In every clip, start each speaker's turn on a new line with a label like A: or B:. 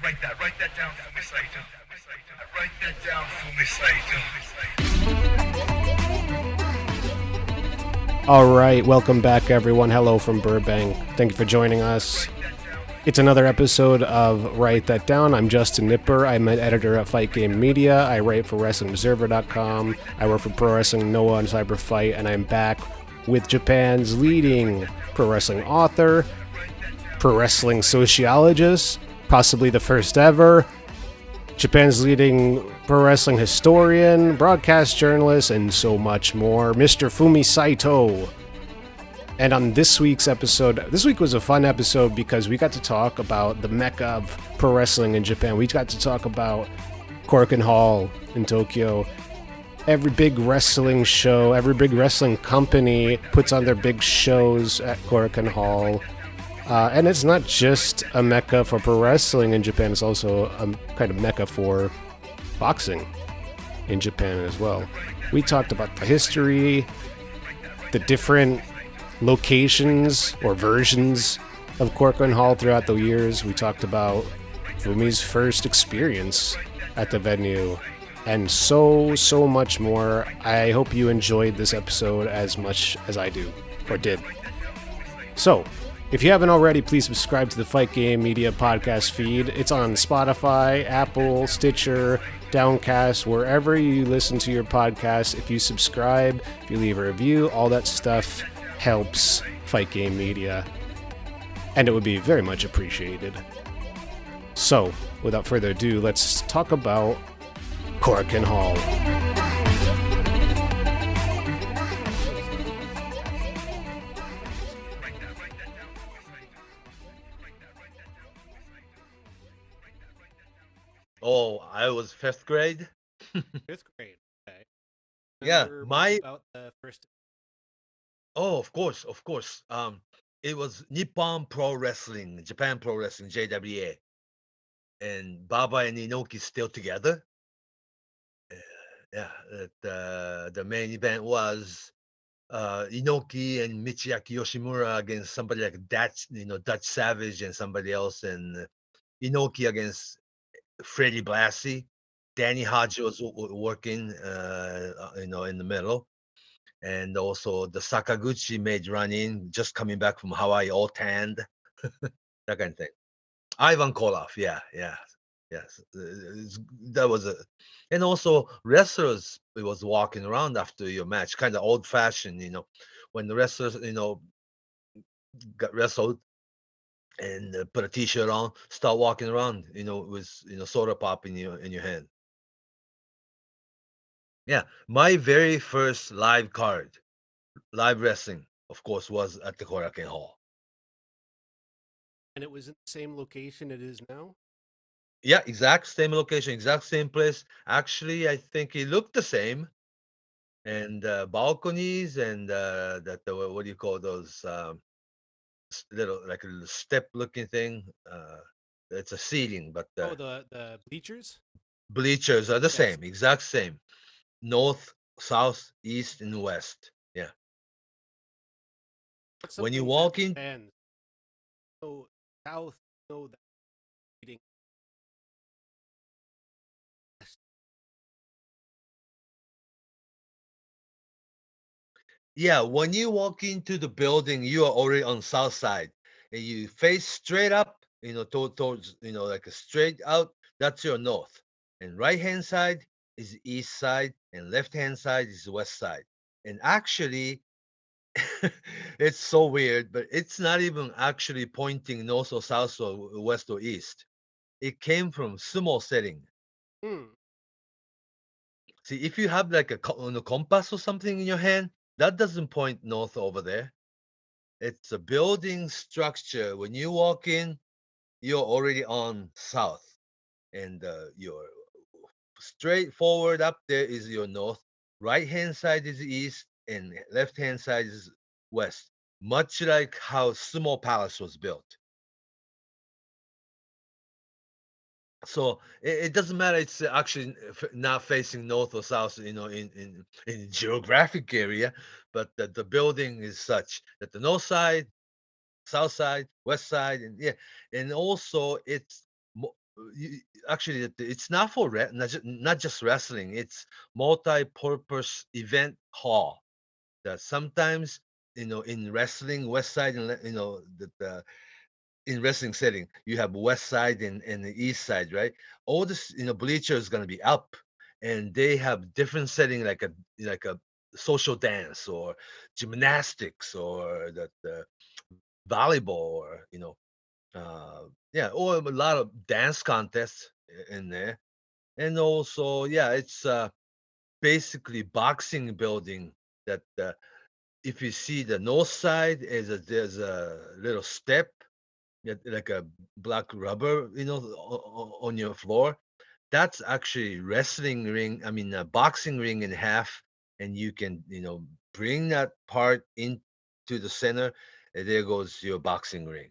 A: Write that down for me, Saito. Write that down for me, Saito.
B: All right, welcome back, everyone. Hello from Burbank. Thank you for joining us. It's another episode of Write That Down. I'm Justin Nipper. I'm an editor at Fight Game Media. I write for WrestlingObserver.com. I work for Pro Wrestling Noah and Cyberfight, and I'm back with Japan's leading pro wrestling author, pro wrestling sociologist, possibly the first ever, Japan's leading pro wrestling historian, broadcast journalist, and so much more, Mr. Fumi Saito. And on this week's episode, this week was a fun episode because we got to talk about the Mecca of pro wrestling in Japan. We got to talk about Korakuen Hall in Tokyo. Every big wrestling show, every big wrestling company puts on their big shows at Korakuen Hall. And it's not just a mecca for pro wrestling in Japan, it's also a kind of mecca for boxing in Japan as well. We talked about the history, the different locations or versions of Korakuen Hall throughout the years. We talked about Fumi's first experience at the venue, and so much more. I hope you enjoyed this episode as much as I do, or did. So, if you haven't already, please subscribe to the Fight Game Media podcast feed. It's on Spotify, Apple, Stitcher, Downcast, wherever you listen to your podcast. If you subscribe, if you leave a review, all that stuff helps Fight Game Media, and it would be very much appreciated. So, without further ado, let's talk about Korakuen Hall.
C: Oh, I was fifth grade.
B: Fifth grade. Okay.
C: Yeah,
B: about the first.
C: Oh, of course. It was Nippon Pro Wrestling, Japan Pro Wrestling, JWA, and Baba and Inoki still together. The main event was Inoki and Michiaki Yoshimura against somebody like Dutch Savage and somebody else, and Inoki against Freddie Blassie. Danny Hodge was working, in the middle. And also the Sakaguchi made run in, just coming back from Hawaii, all tanned, that kind of thing. Ivan Koloff, yes. That was and also wrestlers, it was walking around after your match, kind of old fashioned, when the wrestlers, got wrestled and put a t-shirt on, start walking around, with soda pop in your hand. Yeah, my very first live wrestling, of course, was at the Korakuen Hall.
B: And it was in the same location it is now?
C: Yeah, exact same location, exact same place. Actually, I think it looked the same. And balconies and what do you call those little step-looking thing? It's a seating, but
B: the bleachers?
C: Bleachers are the same, exact same. North, south, east, and west. Yeah. When you walk in,
B: so south, that seating.
C: yeah, when you walk into the building, you are already on south side, and you face straight up, towards, like a straight out. That's your north, and right hand side is east side, and left hand side is west side. And actually, it's so weird, but it's not even actually pointing north or south or west or east. It came from sumo setting. See, if you have like a compass or something in your hand, that doesn't point north over there. It's a building structure. When you walk in, you're already on south, and your straight forward up there is your north. Right hand side is east, and left hand side is west. Much like how Sumo Palace was built. So it doesn't matter. It's actually not facing north or south, in geographic area, but the building is such that the north side, south side, west side, and also it's actually it's not for not just wrestling. It's multi-purpose event hall that sometimes in wrestling west side and the in wrestling setting you have west side and the east side, right? All this bleacher is going to be up, and they have different setting like a social dance or gymnastics or the volleyball or yeah, or a lot of dance contests in there. And also, yeah, it's basically boxing building that if you see the north side there's a little step, like a black rubber, on your floor. That's actually wrestling ring. I mean, a boxing ring in half, and you can bring that part into the center, and there goes your boxing ring.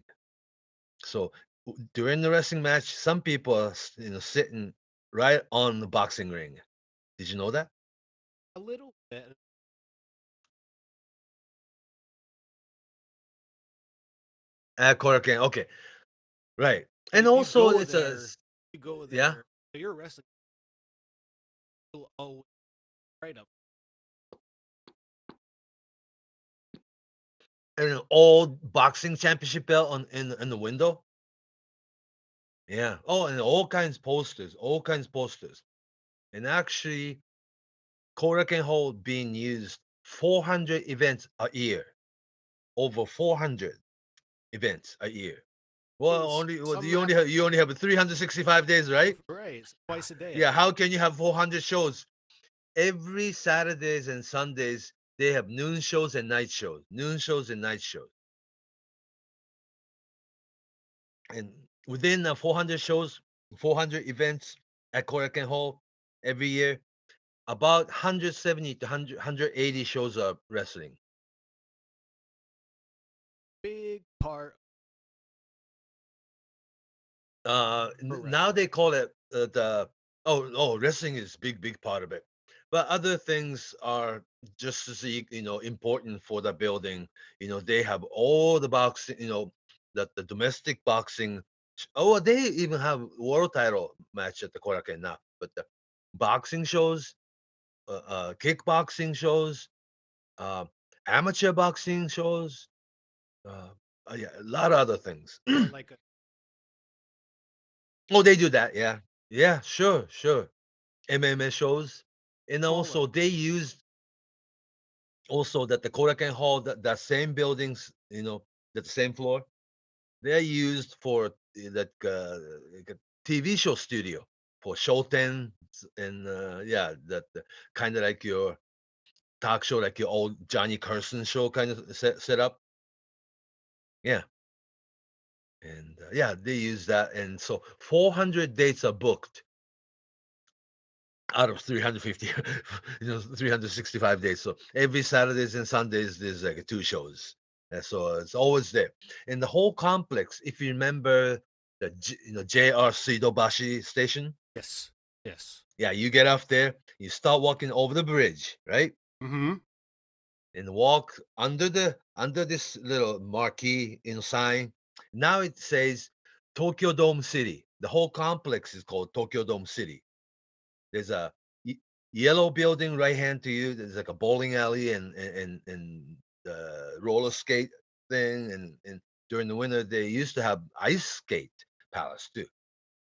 C: So during the wrestling match, some people are sitting right on the boxing ring. Did you know that?
B: A little bit.
C: At Korakuen, okay, right.
B: But
C: And
B: if you
C: also,
B: go
C: it's a
B: there, you go
C: yeah,
B: there. So you're wrestling. You'll always right up.
C: an old boxing championship belt in the window. Yeah. Oh, and all kinds posters. And actually, Korakuen Hall being used 400 events a year, over 400 events a year.
B: Some
C: You only have 365 days, right?
B: right twice a day.
C: Yeah. How can you have 400 shows? Every Saturdays and Sundays they have noon shows and night shows. Noon shows and night shows. And within the 400 shows, 400 events at Korakuen Hall every year, about 170 to 180 shows of wrestling.
B: Big part for
C: Now
B: wrestling.
C: they call it wrestling is big part of it, but other things are just as important for the building. They have all the boxing, the domestic boxing. Oh, they even have world title match at the Korakuen now, but the boxing shows, kickboxing shows, uh, amateur boxing shows, uh, yeah, a lot of other things.
B: Like a
C: Oh, they do that, yeah. Yeah, sure. MMA shows. And
B: smaller.
C: also they used also that the Korakuen Hall, that same buildings, that same floor, they're used for like a TV show studio for Shoten and yeah, that kind of like your talk show, like your old Johnny Carson show kind of set up. Yeah. And yeah, they use that. And so 400 dates are booked out of 350, 365 days. So every Saturdays and Sundays, there's like two shows. And so it's always there. And the whole complex, if you remember the JR Suidobashi station,
B: Yes. Yes.
C: yeah, you get off there, you start walking over the bridge, right?
B: Mm-hmm.
C: And walk under this little marquee sign. Now it says Tokyo Dome City. The whole complex is called Tokyo Dome City. There's a yellow building right hand to you. There's like a bowling alley and the roller skate thing. And during the winter, they used to have ice skate palace too.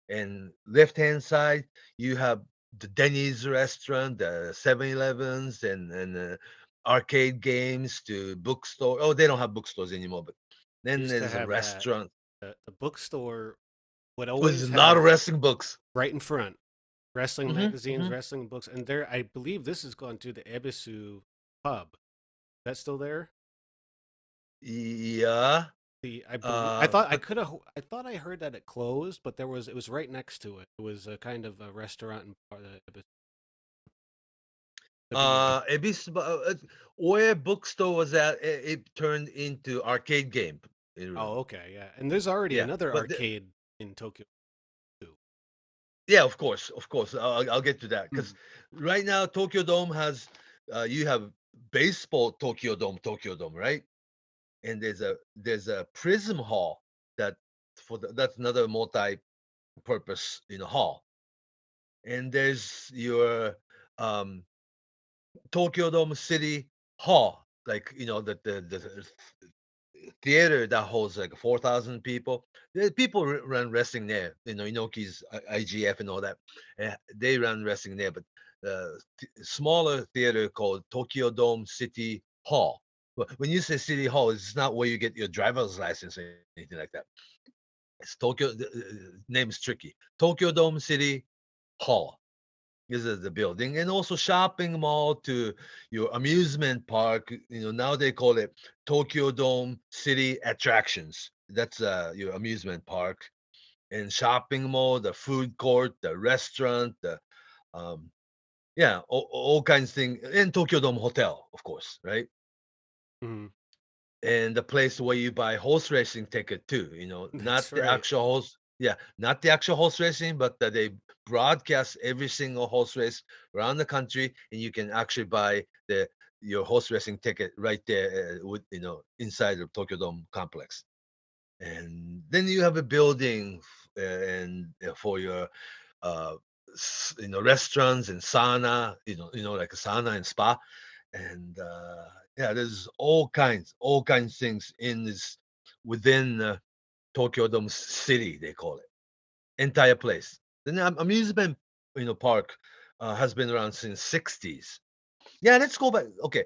C: And left hand side, you have the Denny's restaurant, the 7-Elevens, and arcade games to bookstore. Oh, they don't have bookstores anymore, but then
B: Used to
C: there's a
B: have that.
C: restaurant.
B: The bookstore would
C: Oh, there's
B: always
C: a lot of
B: have
C: wrestling books.
B: right in front wrestling magazines,
C: Hmm.
B: wrestling books, and there I believe this has gone to the Ebisu pub. That's still there.
C: Yeah.
B: I believe I thought I
C: But
B: could have I thought I heard that it closed, but it was right next to it. It was a kind of a restaurant and part of the beer.
C: where bookstore was at, it turned into arcade game room.
B: Oh, okay, yeah. And there's already
C: Yeah,
B: another
C: but
B: arcade in Tokyo too.
C: yeah, of course, I'll get to that because
B: Mhm.
C: right now Tokyo Dome has you have baseball Tokyo Dome, right? And there's a Prism Hall that that's another multi purpose, hall. And there's your Tokyo Dome City Hall, like the theater that holds like 4,000 people. People run wrestling there. Inoki's IGF and all that. They run wrestling there, but smaller theater called Tokyo Dome City Hall. When you say City Hall, it's not where you get your driver's license or anything like that. It's Tokyo. The name is tricky. Tokyo Dome City Hall. This is the building, and also shopping mall to your amusement park. Now they call it Tokyo Dome City Attractions. That's your amusement park and shopping mall, the food court, the restaurant, the yeah, all kinds of things, and Tokyo Dome Hotel, of course, right?
B: Mhm.
C: And the place where you buy horse racing ticket too. Not
B: That's
C: the
B: right.
C: actual horse. Yeah, not the actual horse racing, but they broadcast every single horse race around the country, and you can actually buy your horse racing ticket right there with inside the Tokyo Dome complex. And then you have a building and for your uh restaurants and sauna, like a sauna and spa, and yeah, there's all kinds of things in this within Tokyo Dome City, they call it, entire place. The amusement park has been around since 60s. Yeah, let's go back. Okay,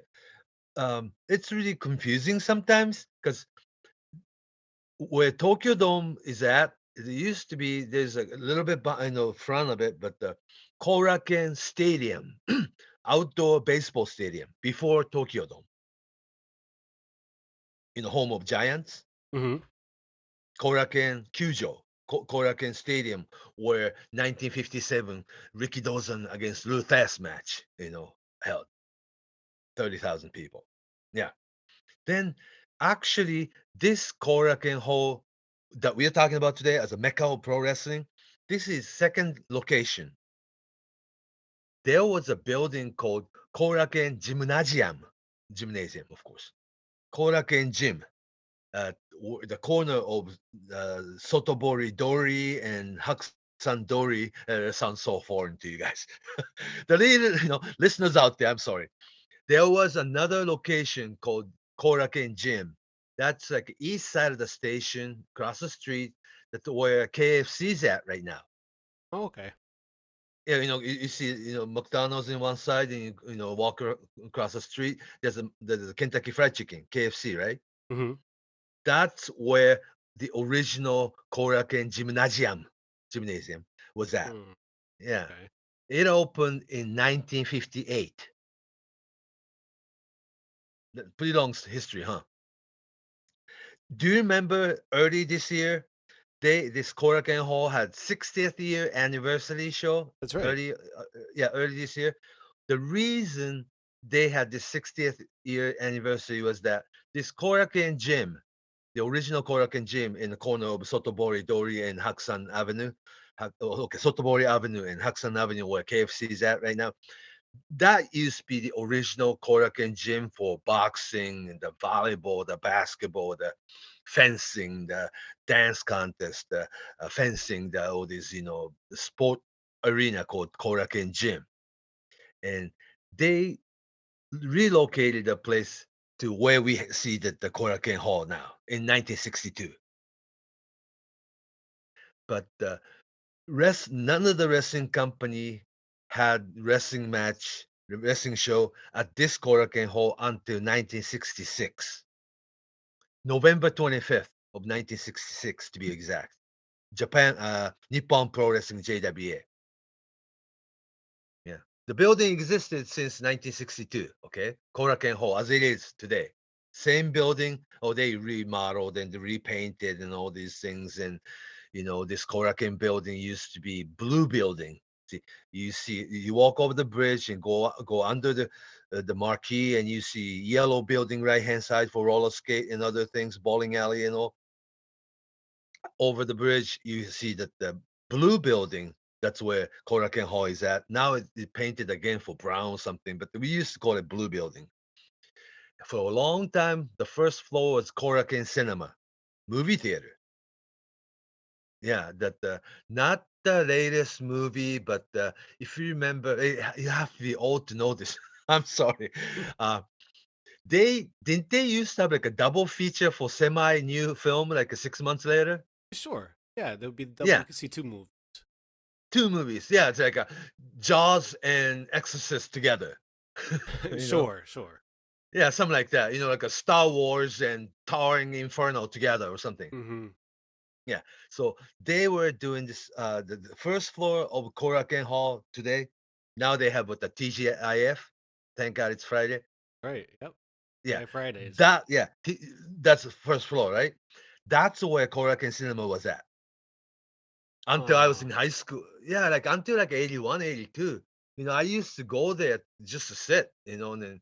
C: it's really confusing sometimes because where Tokyo Dome is at, it used to be there's a little bit front of it, but the Korakuen Stadium, outdoor baseball stadium before Tokyo Dome, home of Giants,
B: Mhm.
C: Korakuen Kyujo, Korakuen Stadium, where 1957 Ricky Dawson against Lou Thesz match, held 30,000 people. Yeah. Then actually, this Korakuen Hall that we're talking about today as a Mecca of pro wrestling, this is second location. There was a building called Korakuen Gymnasium, of course. Korakuen Gym, the corner of Sotobori Dori and Haksan Dori. Sounds so foreign to you guys. The listeners out there, I'm sorry. There was another location called Korakuen Gym. That's like east side of the station, across the street. That's where KFC's at right now.
B: Oh, okay.
C: Yeah, you see, McDonald's in one side, and walk across the street. There's a Kentucky Fried Chicken, KFC, right?
B: Mhm.
C: That's where the original Korakuen Gymnasium was at.
B: Mm,
C: Yeah,
B: okay.
C: it opened in 1958. Pretty long history, huh? Do you remember early this year? This Korakuen Hall had 60th year anniversary show.
B: That's right.
C: Early this year. The reason they had this 60th year anniversary was that this Korakuen Gym, the original Korakuen Gym in the corner of Sotobori Dori and Haksan Avenue, Sotobori Avenue and Haksan Avenue, where KFC is at right now. That used to be the original Korakuen Gym for boxing and the volleyball, the basketball, the fencing, the dance contest, the fencing, all these, the sport arena called Korakuen Gym. And they relocated the place to where we see the Korakuen Hall now in 1962. But none of the wrestling company had wrestling show at this Korakuen Hall until 1966, November 25th of 1966 to be exact. Nippon Pro Wrestling JWA. Yeah, the building existed since 1962. Okay, Korakuen Hall as it is today. Same building. Oh, they remodeled and repainted and all these things. And this Korakuen building used to be blue building. You walk over the bridge and go under the marquee, and you see yellow building right hand side for roller skate and other things, bowling alley and all. Over the bridge, you see that the blue building. That's where Korakuen Hall is at. Now it's painted again for brown something, but we used to call it blue building. For a long time, the first floor was Korakuen Cinema, movie theater. Yeah, that not the latest movie, but if you remember, you have to be old to know this. I'm sorry. Uh, they used to have like a double feature for semi new film like 6 months later.
B: Sure. Yeah, there would be double.
C: Yeah,
B: You could see two movies.
C: two movies. Yeah, it's like a Jaws and Exorcist together. you know,
B: Sure, sure.
C: yeah, something like that. Like a Star Wars and Towering Inferno together or something.
B: Hmm.
C: Yeah. So they were doing this the first floor of Korakuen Hall today. Now they have what the TGIF. Thank God it's Friday.
B: Right. Yep.
C: Yeah.
B: Yeah, Fridays.
C: That yeah, that's the first floor, right? That's where Korakuen Cinema was at. Until I was
B: Oh,
C: in high school. Yeah, like until like 81, 82. I used to go there just to sit, and then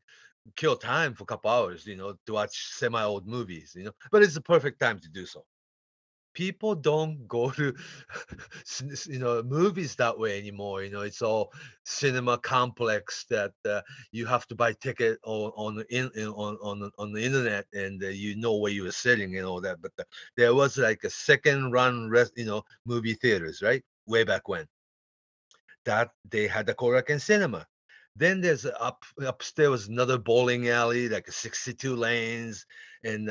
C: kill time for a couple hours, to watch semi-old movies. But it's the perfect time to do so. People don't go to movies that way anymore. It's all cinema complex that you have to buy ticket on the on the internet, and you know where you were sitting and all that. But there was like a second run movie theaters, right, way back when, that they had the Korakuen cinema. Then there's upstairs was another bowling alley, like 62 lanes, and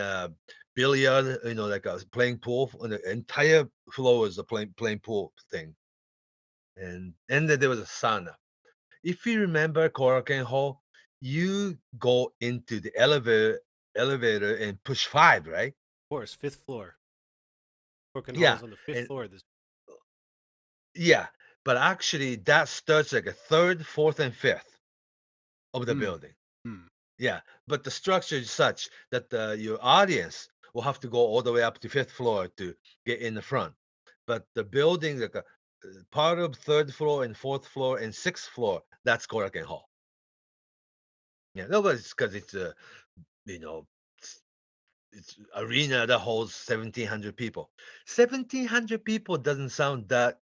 C: billiard, like I was playing pool. On the entire floor was a playing pool thing, and then there was a sauna. If you remember Korakuen Hall, you go into the elevator and push five, right?
B: of course, fifth floor. Broken Hall
C: Yeah,
B: is on the fifth
C: and
B: floor. This.
C: yeah, but actually that starts like a third, fourth, and fifth of the
B: Hmm.
C: building.
B: Hmm.
C: Yeah, but the structure is such that your audience will have to go all the way up to fifth floor to get in the front. But the building, like part of third floor and fourth floor and sixth floor, that's Korakuen Hall. Yeah, no, but it's because it's a you know it's, it's arena that holds 1,700 people. 1,700 people doesn't sound that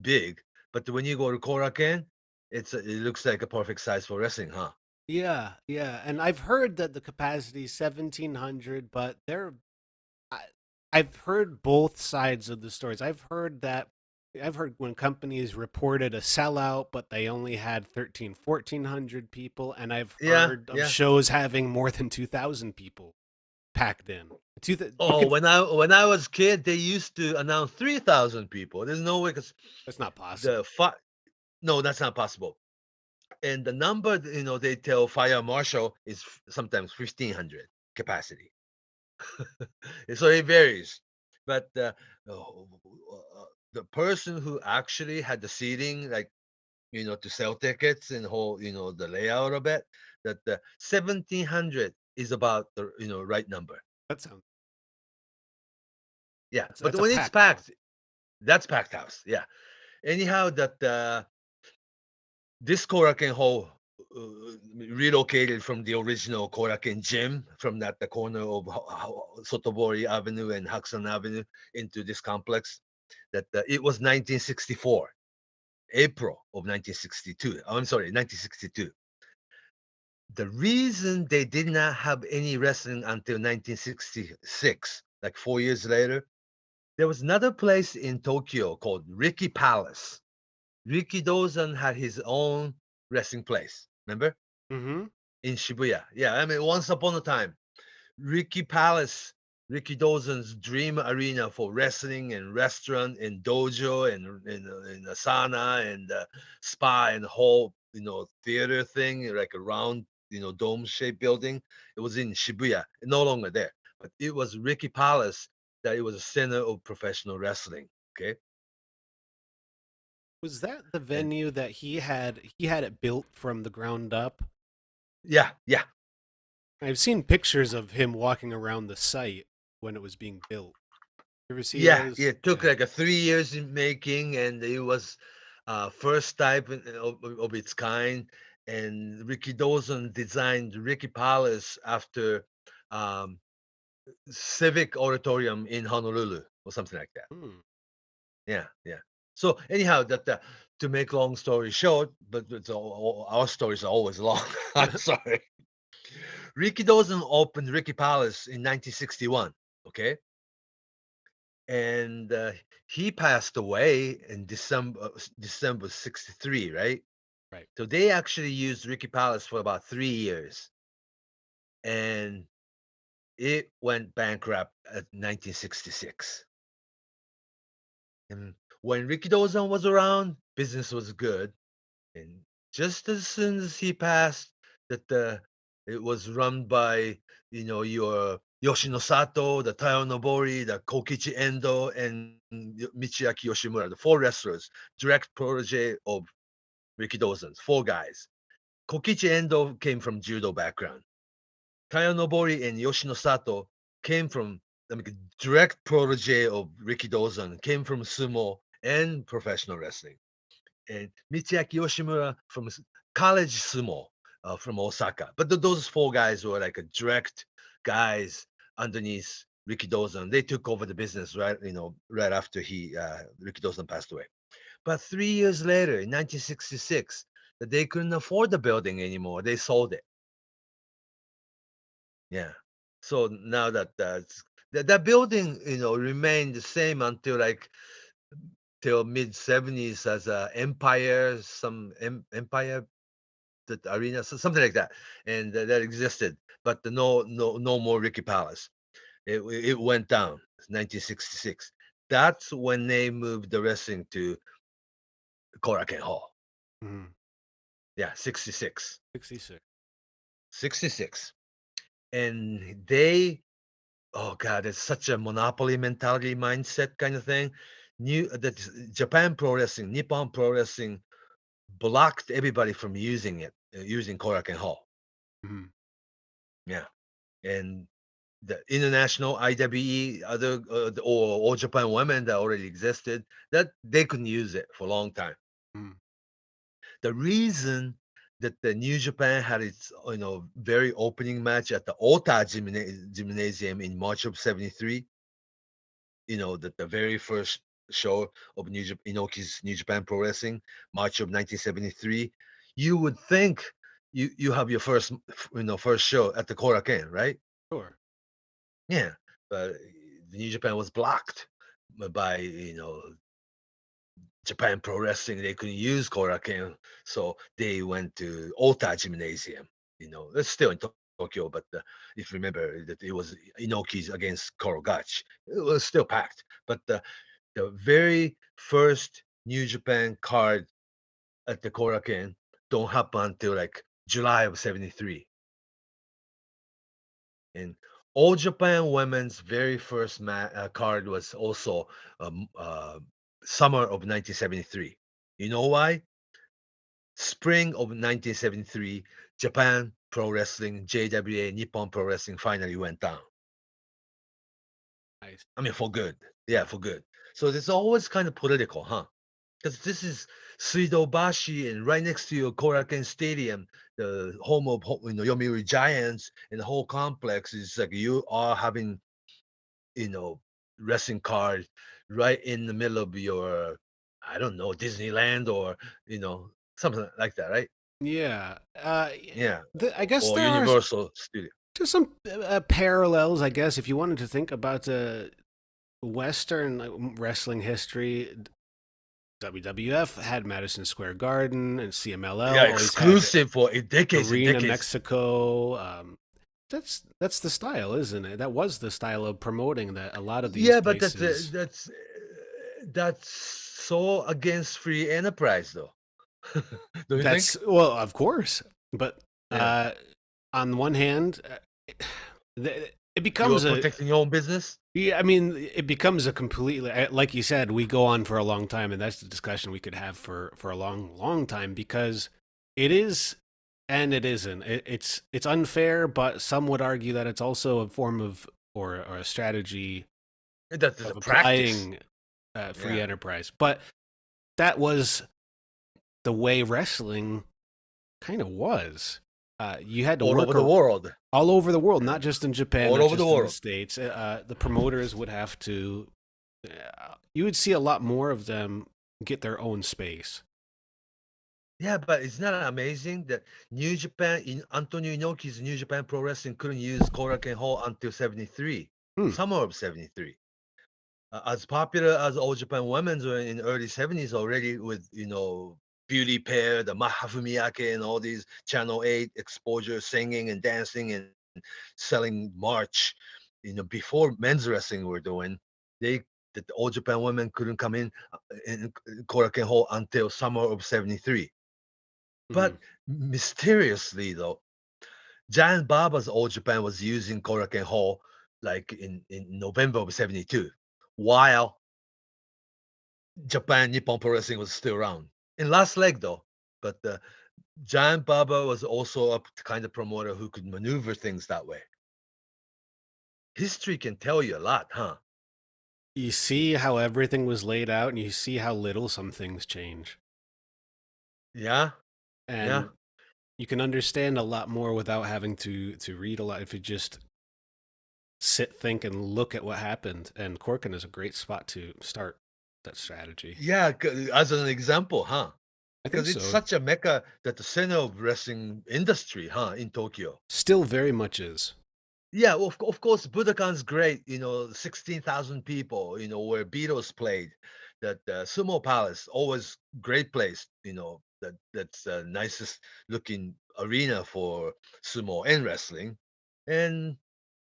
C: big, but when you go to Korakuen, it looks like a perfect size for wrestling, huh?
B: Yeah, yeah, and I've heard that the capacity is 1,700, but I, I've heard both sides of the stories. I've heard when companies reported a sellout, but they only had 13, 1,400 people, and I've
C: Yeah,
B: heard of
C: yeah.
B: shows having more than 2,000 people packed in. You
C: Oh,
B: could.
C: when I was kid, they used to announce 3,000 people. There's no way because
B: That's not
C: the
B: possible.
C: no, that's not possible. And the number they tell fire marshal is sometimes 1,500 capacity. So it varies. But the person who actually had the seating, like to sell tickets and whole the layout of it, that the 1,700 is about the right number.
B: That sounds.
C: Yeah, but
B: That's a
C: when it's
B: packed house.
C: packed, that's packed house. Yeah. Anyhow, that this Korakuen Hall relocated from the original Korakuen Gym from the corner of Sotobori Avenue and Hakusan Avenue into this complex. That it was 1964, April of 1962. I'm sorry, 1962. The reason they did not have any wrestling until 1966, like 4 years later, there was another place in Tokyo called Ricky Palace. Ricky Dozan had his own wrestling place. Remember?
B: Mm-hmm.
C: In Shibuya. Yeah, I mean, once upon a time, Ricky Palace, Ricky Dozan's dream arena for wrestling and restaurant and dojo and a sauna and spa and whole, theater thing, like a round, dome shaped building. It was in Shibuya, no longer there. But it was Ricky Palace that it was a center of professional wrestling. Okay.
B: Was that the
C: And
B: venue that he had it built from the ground up?
C: yeah, yeah.
B: I've seen pictures of him walking around the site when it was being built. You ever see
C: Yeah,
B: those?
C: it took
B: Yeah.
C: like a 3 years in making, and it was first type of its kind. And Ricky Dawson designed Ricky Palace after um, Civic Auditorium in Honolulu or something like that.
B: Hmm.
C: Yeah, yeah. So anyhow, that to make long story short, but our stories are always long. I'm sorry. Ricky Dawson opened Ricky Palace in 1961. Okay, and he passed away in December 63, right?
B: Right.
C: So they actually used Ricky Palace for about 3 years, and it went bankrupt at 1966. And when Ricky Dozan was around, business was good. And just as soon as he passed, it was run by your Yoshino Sato, the Taiyo Nobori, the Kokichi Endo, and Michiaki Yoshimura, the four wrestlers, direct protege of Ricky Dozan's, four guys. Kokichi Endo came from judo background. Taiyo Nobori and Yoshino Sato came from direct protege of Ricky Dozan, came from sumo and professional wrestling. And Michiaki Yoshimura from college sumo from Osaka. But those four guys were like a direct guys underneath Ricky Dozan. They took over the business right after Ricky Dozan passed away. But 3 years later, in 1966, they couldn't afford the building anymore. They sold it. Yeah. So now that building, remained the same until till mid 70s as Empire, Empire, the arena, something like that, and that existed. But no more Ricky Palace. It went down. 1966. That's when they moved the wrestling to Korakuen Hall.
B: Mhm.
C: Yeah, 66.
B: 66.
C: 66. And oh God, it's such a monopoly mentality mindset kind of thing. Japan Pro Wrestling, Nippon Pro Wrestling blocked everybody from using it, using Korakuen Hall.
B: Mhm.
C: Yeah. And the international IWE, other or All Japan Women that already existed, that they couldn't use it for a long time.
B: Mhm.
C: The reason that the New Japan had its very opening match at the Ota Gymnasium in March of 73, the very first show of Inoki's New Japan Pro Wrestling, March of 1973, you would think you have your first show at the Korakuen, right?
B: Sure.
C: Yeah, but the New Japan was blocked by Japan Pro Wrestling. They couldn't use Korakuen, so they went to Ota Gymnasium. It's still in Tokyo, but if you remember that it was Inoki's against Korogach, it was still packed. But the very first New Japan card at the Korakuen don't happen until July of 73. And All Japan Women's very first card was also summer of 1973. You know why? Spring of 1973, Japan Pro Wrestling, JWA, Nippon Pro Wrestling finally went down.
B: Nice.
C: I mean, for good. Yeah, for good. So it's always kind of political, huh? Because this is Suidobashi, and right next to your Korakuen Stadium, the home of Yomiuri Giants, and the whole complex is like you are having, wrestling card right in the middle of your, I don't know, Disneyland or something like that, right?
B: Yeah.
C: Yeah,
B: I guess
C: or
B: there are
C: Universal Studio.
B: just some parallels, I guess, if you wanted to think about the Western wrestling history. WWF had Madison Square Garden, and CMLL
C: Yeah,
B: always had
C: exclusive for decades and
B: Arena
C: decades.
B: Mexico. That's the style, isn't it? That was the style of promoting that a lot of these
C: Yeah, but
B: places.
C: that's so against free enterprise, though. Don't you think?
B: Well, of course, but
C: Yeah,
B: on one hand, it
C: you are
B: becomes a
C: protecting your own business.
B: yeah. I mean, it becomes a completely like you said. We go on for a long time, and that's the discussion we could have for a long time because it is and it isn't. It's unfair, but some would argue that it's also a form of or a strategy
C: That's a
B: of
C: practice.
B: applying free
C: Yeah,
B: enterprise. But that was the way wrestling kind of was. You had to
C: all
B: work
C: over the world.
B: all over the world, not
C: Yeah,
B: just in Japan,
C: all
B: not
C: over the
B: just in the
C: world.
B: States. The promoters would have to, you would see a lot more of them get their own space.
C: Yeah, but it's not amazing that New Japan in Antonio Inoki's New Japan Pro Wrestling couldn't use Korakuen Hall until 73,
B: Hmm.
C: summer of 73. as popular as All Japan Women's were in early 70s already with, Beauty Pair, the Maha Fumiake, and all these Channel 8 exposure singing and dancing and selling March, before men's wrestling were doing. They the All Japan Women couldn't come in Korakuen Hall until summer of 73.
B: Mhm.
C: But mysteriously, though, Giant Baba's All Japan was using Korakuen Hall like in November of 72, while Japan Nippon Pro Wrestling was still around. In last leg, though, but Giant Baba was also a kind of promoter who could maneuver things that way. History can tell you a lot, huh?
B: You see how everything was laid out, and you see how little some things change.
C: Yeah, yeah.
B: And you can understand a lot more without having to read a lot if you just sit, think, and look at what happened. And Corkin is a great spot to start that strategy.
C: Yeah, as an example, huh?
B: I think
C: Because it's
B: so.
C: such a mecca that the center of wrestling industry, huh, in Tokyo.
B: Still very much is.
C: Yeah, well, of course, Budokan's great, 16,000 people, where Beatles played. That Sumo Palace, always great place, that's the nicest looking arena for sumo and wrestling. And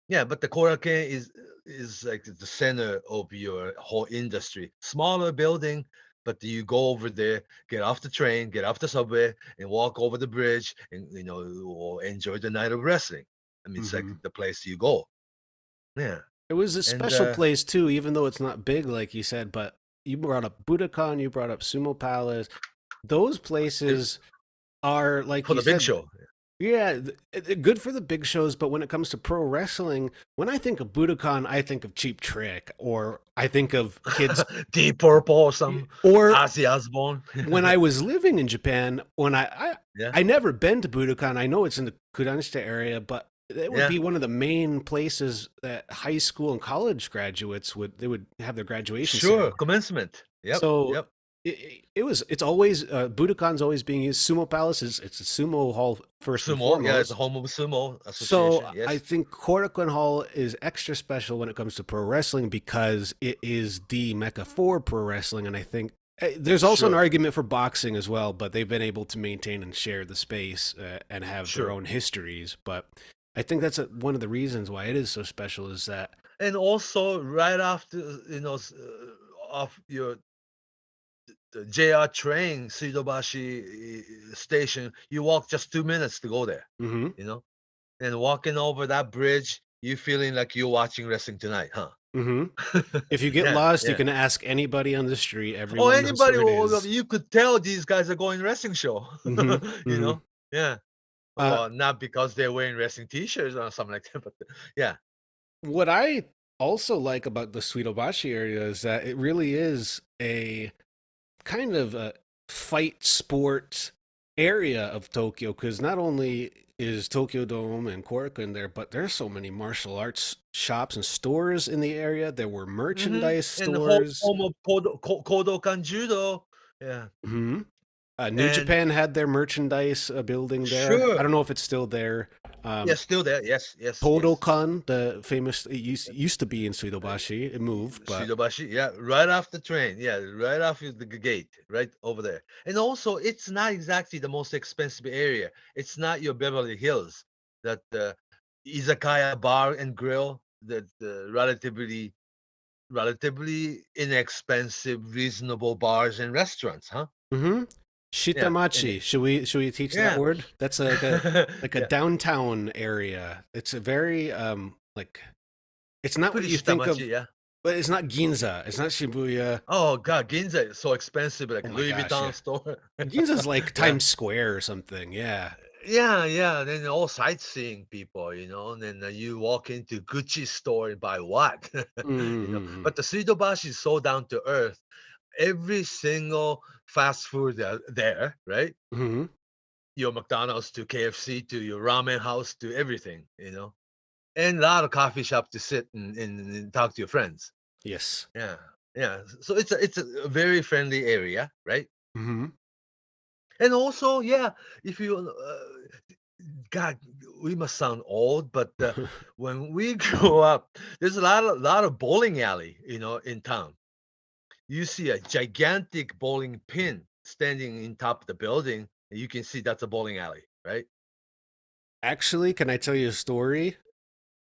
C: yeah, but the Korakuen is like the center of your whole industry. Smaller building, but you go over there, get off the train, get off the subway, and walk over the bridge, and or enjoy the night of wrestling. I mean, it's like
B: Hmm.
C: the place you go. Yeah,
B: It was a
C: and
B: special place too, even though it's not big, like you said. But you brought up Budokan, you brought up Sumo Palace. Those
C: it-
B: places are, like
C: for
B: you
C: the big
B: said,
C: show.
B: yeah, good for the big shows, but when it comes to pro wrestling, when I think of Budokan, I think of Cheap Trick, or I think of kids,
C: Deep Purple or some
B: or
C: Ozzy Osbourne.
B: when I was living in Japan, when
C: Yeah,
B: I never been to Budokan. I know it's in the Kudanshita area, but it would
C: yeah,
B: be one of the main places that high school and college graduates would have their graduation
C: sure.
B: ceremony.
C: Commencement. Yep,
B: So
C: yep.
B: it's always Budokan's always being used. Sumo Palace is it's a sumo hall first and
C: Sumo. Yeah, it's the
B: foremost.
C: home of Sumo
B: So
C: Association.
B: I
C: Yes,
B: think Korakuen Hall is extra special when it comes to pro wrestling because it is the mecca for pro wrestling, and I think there's also an
C: sure,
B: argument for boxing as well. But they've been able to maintain and share the space and have their
C: sure.
B: own histories. But I think that's one of the reasons why it is so special is that.
C: And also, right after off your the JR train, Suidobashi station, you walk just 2 minutes to go there.
B: Hmm.
C: You know, and walking over that bridge, you feeling like you're watching wrestling tonight, huh?
B: Hmm. If you get
C: Yeah,
B: lost, you
C: yeah.
B: can ask anybody on the street.
C: Or
B: Everyone knows
C: anybody,
B: where it is.
C: you could tell these guys are going wrestling show.
B: Hmm.
C: you
B: Hmm.
C: know, yeah.
B: Uh,
C: Well, not because they're wearing wrestling T-shirts or something like that, but yeah,
B: what I also like about the Suidobashi area is that it really is a kind of a fight sport area of Tokyo because not only is Tokyo Dome and Korakuen there, but there's so many martial arts shops and stores in the area. There were merchandise
C: and the
B: stores.
C: home of Kodokan Judo. Yeah,
B: Hmm. New
C: and
B: Japan had their merchandise building there. I
C: sure,
B: don't know if it's still there.
C: yeah, still there. Yes, yes, yes.
B: Todokan, the famous, it used to be in Suidobashi. It moved, but
C: Shidobashi, yeah, right off the train, yeah, right off the gate, right over there. And also, it's not exactly the most expensive area. It's not your Beverly Hills, that izakaya bar and grill, that relatively inexpensive, reasonable bars and restaurants, huh?
B: mm-hmm.
C: Yeah, and
B: Shitamachi. Should we teach that
C: yeah,
B: word? That's like a
C: yeah,
B: downtown area. It's a very like it's not what
C: pretty
B: you think of,
C: shitamachi, yeah.
B: but it's not Ginza. It's not Shibuya.
C: Oh God, Ginza is so expensive, like
B: Oh my
C: Louis
B: gosh, yeah.
C: Vuitton store.
B: Ginza's like
C: Yeah.
B: Times Square or something. Yeah.
C: Yeah, yeah. Then all sightseeing people, and then you walk into Gucci store and buy what,
B: Mm-hmm.
C: But the Suidobashi is so down to earth. Every single fast food there, right?
B: Mm-hmm.
C: Your McDonald's to KFC to your ramen house to everything, and a lot of coffee shop to sit and talk to your friends.
B: Yes.
C: Yeah, yeah. So it's a very friendly area, right?
B: Mm-hmm.
C: And also, yeah, if you God, we must sound old, but when we grew up, there's a lot of bowling alley, in town. You see a gigantic bowling pin standing in top of the building, and you can see that's a bowling alley, right?
B: Actually, can I tell you a story?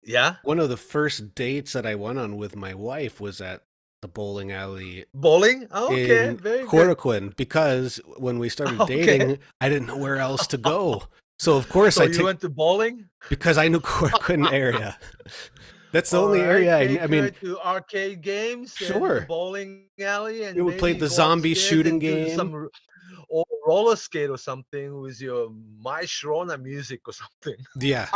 C: Yeah,
B: One of the first dates that I went on with my wife was at the bowling alley
C: bowling. Oh, okay,
B: in
C: very good.
B: Korakuen because when we started
C: Okay,
B: dating, I didn't know where else to go. So of course
C: so
B: I
C: you
B: take
C: went to bowling.
B: because I knew Korakuen area. That's the
C: All
B: only
C: right,
B: area I
C: take
B: mean,
C: her to arcade games and the
B: sure.
C: bowling alley,
B: We
C: and
B: would play
C: maybe
B: the
C: go
B: zombie
C: upstairs
B: shooting
C: and do
B: game.
C: or roller skate or something with your My Sharona music or something.
B: Yeah.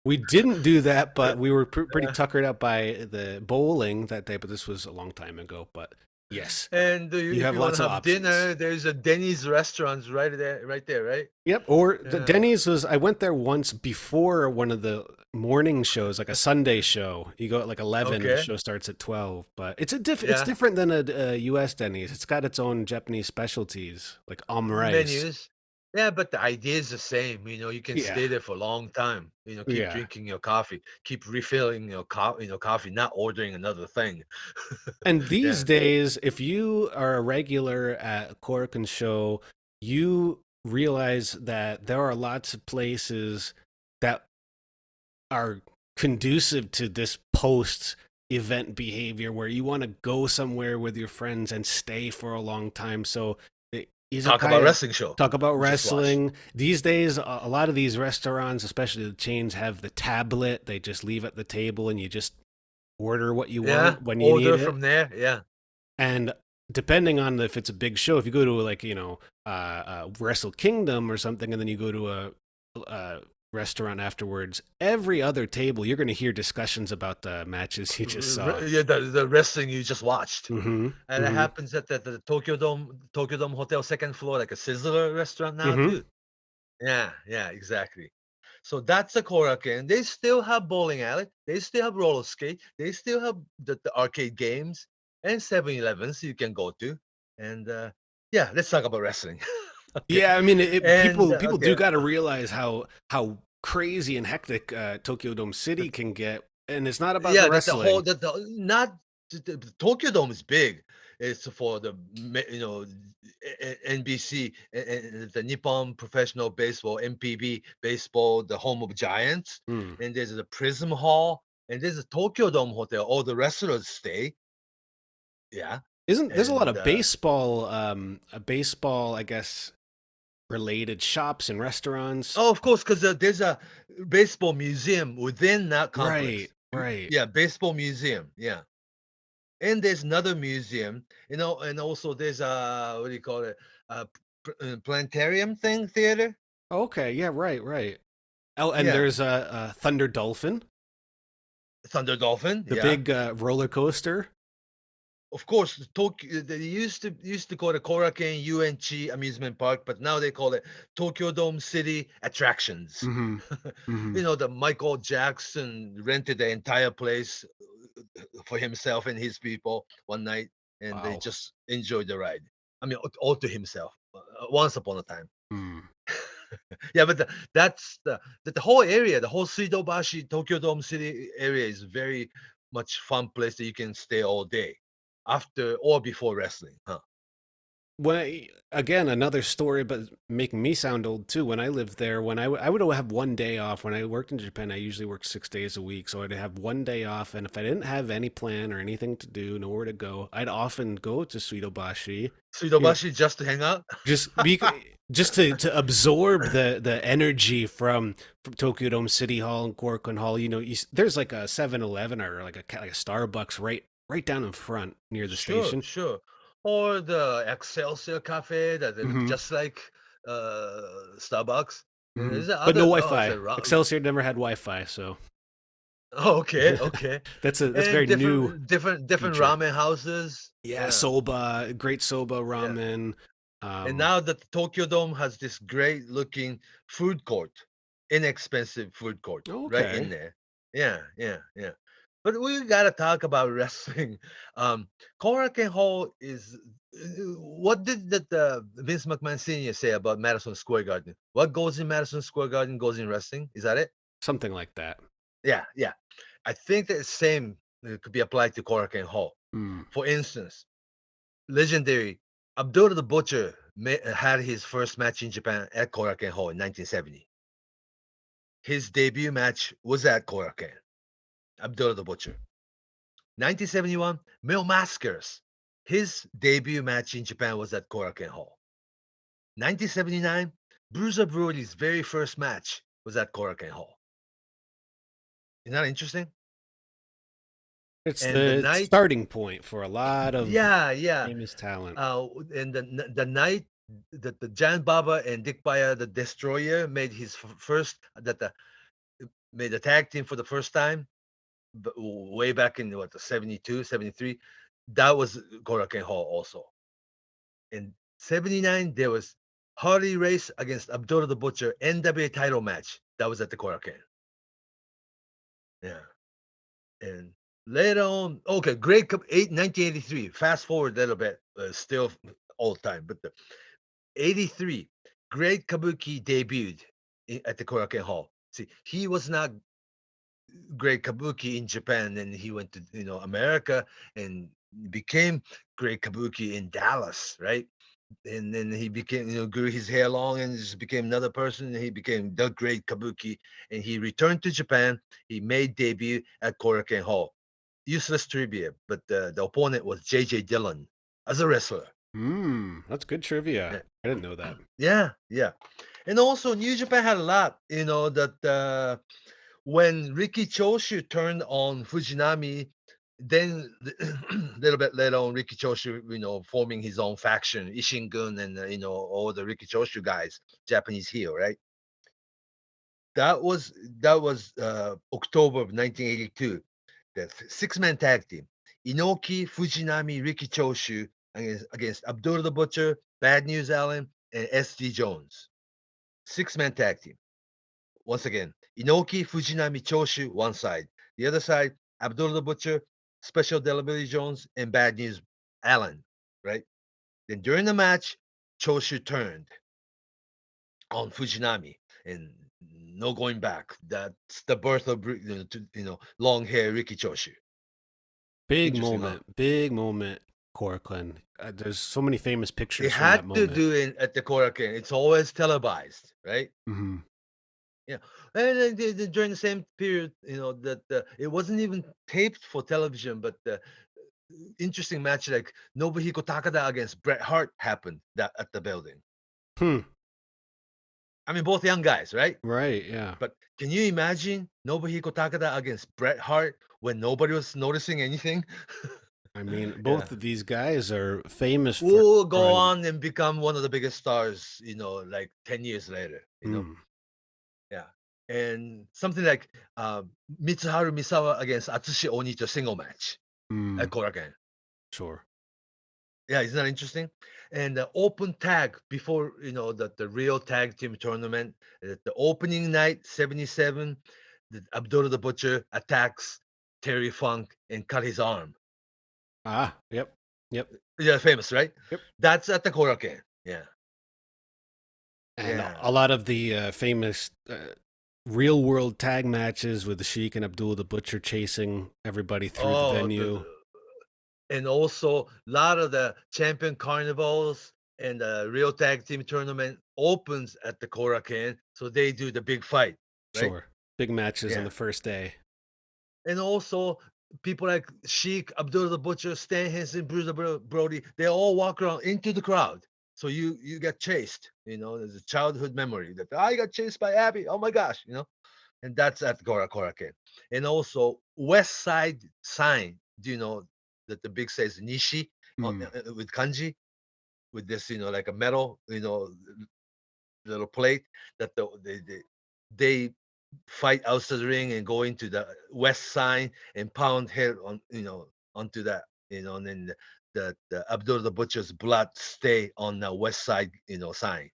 B: We didn't do that, but we were pretty
C: Yeah.
B: tuckered up by the bowling that day, but this was a long time ago. But yes,
C: And
B: you
C: if
B: have
C: you want
B: lots
C: to
B: of
C: have
B: options.
C: dinner, there's a Denny's restaurants right there, right?
B: Yep. Or the
C: Yeah.
B: Denny's was, I went there once before one of the morning shows, like a Sunday show. You go at like 11, the
C: Okay.
B: show starts at 12, but it's
C: Yeah.
B: different than a US Denny's. It's got its own Japanese specialties, like omurice.
C: Menus. Yeah, but the idea is the same. You can
B: Yeah.
C: stay there for a long time. Keep
B: Yeah.
C: drinking your coffee, keep refilling your coffee, not ordering another thing.
B: And these
C: Yeah.
B: days, if you are a regular at Korakuen Show, you realize that there are lots of places that are conducive to this post event behavior where you want to go somewhere with your friends and stay for a long time. So,
C: Talk about
B: izakaya,
C: wrestling show
B: talk about
C: we just watched.
B: wrestling. These days, a lot of these restaurants, especially the chains, have the tablet. They just leave at the table and you just order what you
C: Yeah,
B: want when you need
C: order
B: it.
C: from there. Yeah.
B: And depending on if it's a big show, if you go to like Wrestle Kingdom or something, and then you go to a restaurant afterwards, every other table you're going to hear discussions about the matches you just saw.
C: Yeah, the wrestling you just watched.
B: Mm-hmm.
C: And it
B: Mm-hmm.
C: happens at the Tokyo Dome Hotel second floor, like a Sizzler restaurant now
B: Mm-hmm.
C: too. Yeah, exactly. So that's a Korakuen. They still have bowling alley. They still have roller skate. They still have the arcade games and 7-Elevens you can go to. And yeah, let's talk about wrestling. Okay.
B: Yeah, I mean,
C: And
B: people do
C: okay,
B: got to realize how crazy and hectic Tokyo Dome City can get, and it's not about the
C: yeah, that the whole
B: wrestling.
C: that the not the Tokyo Dome is big. It's for the NBC and the Nippon Professional Baseball (NPB) baseball, the home of Giants,
B: Mm.
C: and there's the Prism Hall, and there's a Tokyo Dome hotel. All the wrestlers stay. Yeah,
B: Isn't there's a lot
C: and
B: of baseball, I guess, related shops and restaurants.
C: oh, of course, because there's a baseball museum within that
B: Right,
C: complex.
B: right.
C: Yeah, baseball museum. Yeah. And there's another museum, and also there's a what do you call it? A planetarium thing theater.
B: Okay, yeah, right, right. Oh, and
C: Yeah,
B: there's a Thunder Dolphin,
C: Thunder Dolphin.
B: the
C: Yeah,
B: big roller coaster.
C: of course. The Tokyo. They used to call it Korakuen UNC amusement park, but now they call it Tokyo Dome City Attractions.
B: Mm-hmm. Mm-hmm.
C: The Michael Jackson rented the entire place for himself and his people one night, and they
B: Wow.
C: just enjoyed the ride. I mean, all to himself. Once upon a time.
B: Mm.
C: Yeah, but that's the whole area, the whole Suidobashi Tokyo Dome City area is very much fun place that you can stay all day after or before wrestling. Huh?
B: Well, again, another story, but making me sound old too. When I lived there, I would have one day off. When I worked in Japan, I usually worked 6 days a week, so I'd have one day off. And if I didn't have any plan or anything to do, nowhere to go, I'd often go to Suidobashi. You know,
C: Suidobashi just to hang out.
B: just be just to absorb the energy from Tokyo Dome City Hall and Korakuen Hall. There's like a 7-Eleven or like a Starbucks right down in front near the
C: Sure,
B: station.
C: sure. Or the Excelsior Cafe that
B: Hmm.
C: just like Starbucks.
B: Hmm.
C: Is there
B: But no
C: other? Oh,
B: Wi-Fi. Excelsior never had Wi-Fi, so
C: oh, okay, okay.
B: that's
C: And
B: very new
C: different
B: feature.
C: ramen houses.
B: Yeah,
C: Yeah,
B: soba, great soba
C: yeah.
B: ramen.
C: And
B: Um,
C: now that the Tokyo Dome has this great looking food court, inexpensive food court right in
B: okay.
C: there. Yeah. But we gotta talk about wrestling. Korakuen Hall is what did Vince McMahon Sr. say about Madison Square Garden? What goes in Madison Square Garden goes in wrestling. Is that it?
B: Something like that.
C: Yeah, yeah. I think that the same could be applied to Korakuen Hall. For instance, legendary Abdullah the Butcher had his first match in Japan at Korakuen Hall in 1970. His debut match was at Korakuen. Abdullah the Butcher. 1971, Mil Maskers. His debut match in Japan was at Korakuen Hall. 1979, Bruiser Brody's very first match was at Korakuen Hall. Isn't that interesting?
B: It's
C: And
B: the starting point for a lot of famous talent.
C: And the night that the Jan Baba and Dick Baya the Destroyer made his first made a tag team for the first time, but way back in the 72, 73, that was Korakuen Hall also. In 79, there was Harley Race against Abdullah the Butcher NWA title match. That was at the Korakuen. Yeah. And later on, okay, Great Cup 1983. Fast forward a little bit, still all time, but the 83, Great Kabuki debuted at the Korakuen Hall. See, he was not Great Kabuki in Japan, and he went to America and became Great Kabuki in Dallas, right? And then he became, grew his hair long and just became another person. And he became the Great Kabuki, and he returned to Japan. He made debut at Korakuen Hall. Useless trivia, but the opponent was J.J. Dillon as a wrestler.
B: That's good trivia.
C: Yeah.
B: I didn't know that.
C: Yeah. And also, New Japan had a lot, that when Riki Choshu turned on Fujinami, then a little bit later on, Riki Choshu, forming his own faction, Ishingun, and all the Riki Choshu guys, Japanese heel, right? That was October of 1982. The six-man tag team: Inoki, Fujinami, Riki Choshu against Abdullah the Butcher, Bad News Allen, and S.G. Jones. Six-man tag team. Once again, Inoki, Fujinami, Choshu, one side. The other side, Abdullah the Butcher, Special Delivery Jones, and Bad News Allen, right? Then during the match, Choshu turned on Fujinami, and no going back. That's the birth of long hair Riki Choshu.
B: Big
C: Interesting,
B: moment, Korakuen. There's so many famous pictures
C: They
B: from that
C: had to
B: moment.
C: do it at the Korakuen. It's always televised, right?
B: Mm-hmm.
C: Yeah, and then during the same period, that it wasn't even taped for television, but the interesting match like Nobuhiko Takada against Bret Hart happened at the building. I mean, both young guys, right?
B: Right, yeah.
C: But can you imagine Nobuhiko Takada against Bret Hart when nobody was noticing anything?
B: I mean, both of these guys are famous
C: Will go on and become one of the biggest stars, like 10 years later, Yeah. And something like Mitsuharu Misawa against Atsushi Onito single match at Korakuen.
B: Sure.
C: Yeah, isn't that interesting? And the open tag before, the real tag team tournament, the opening night, 77, Abdullah the Butcher attacks Terry Funk and cut his arm.
B: Yep.
C: Yeah, famous, right?
B: Yep.
C: That's at the Korakuen. Yeah.
B: And a lot of the famous real world tag matches with the Sheik and Abdullah the Butcher chasing everybody through the venue.
C: And also a lot of the champion carnivals and the real tag team tournament opens at the Korakuen, so they do the big fight. Right?
B: Sure, big matches on the first day.
C: And also people like Sheik, Abdullah the Butcher, Stan Henson, Bruiser Brody, they all walk around into the crowd. So you get chased, there's a childhood memory that I got chased by Abby. Oh my gosh, and that's at Korakuen. And also West Side sign. Do you know that the big says Nishi with kanji, with this, like a metal, little plate that they fight outside the ring and go into the West sign and pound head on, onto that, and then the Abdullah the Butcher's blood stay on the West Side, sign.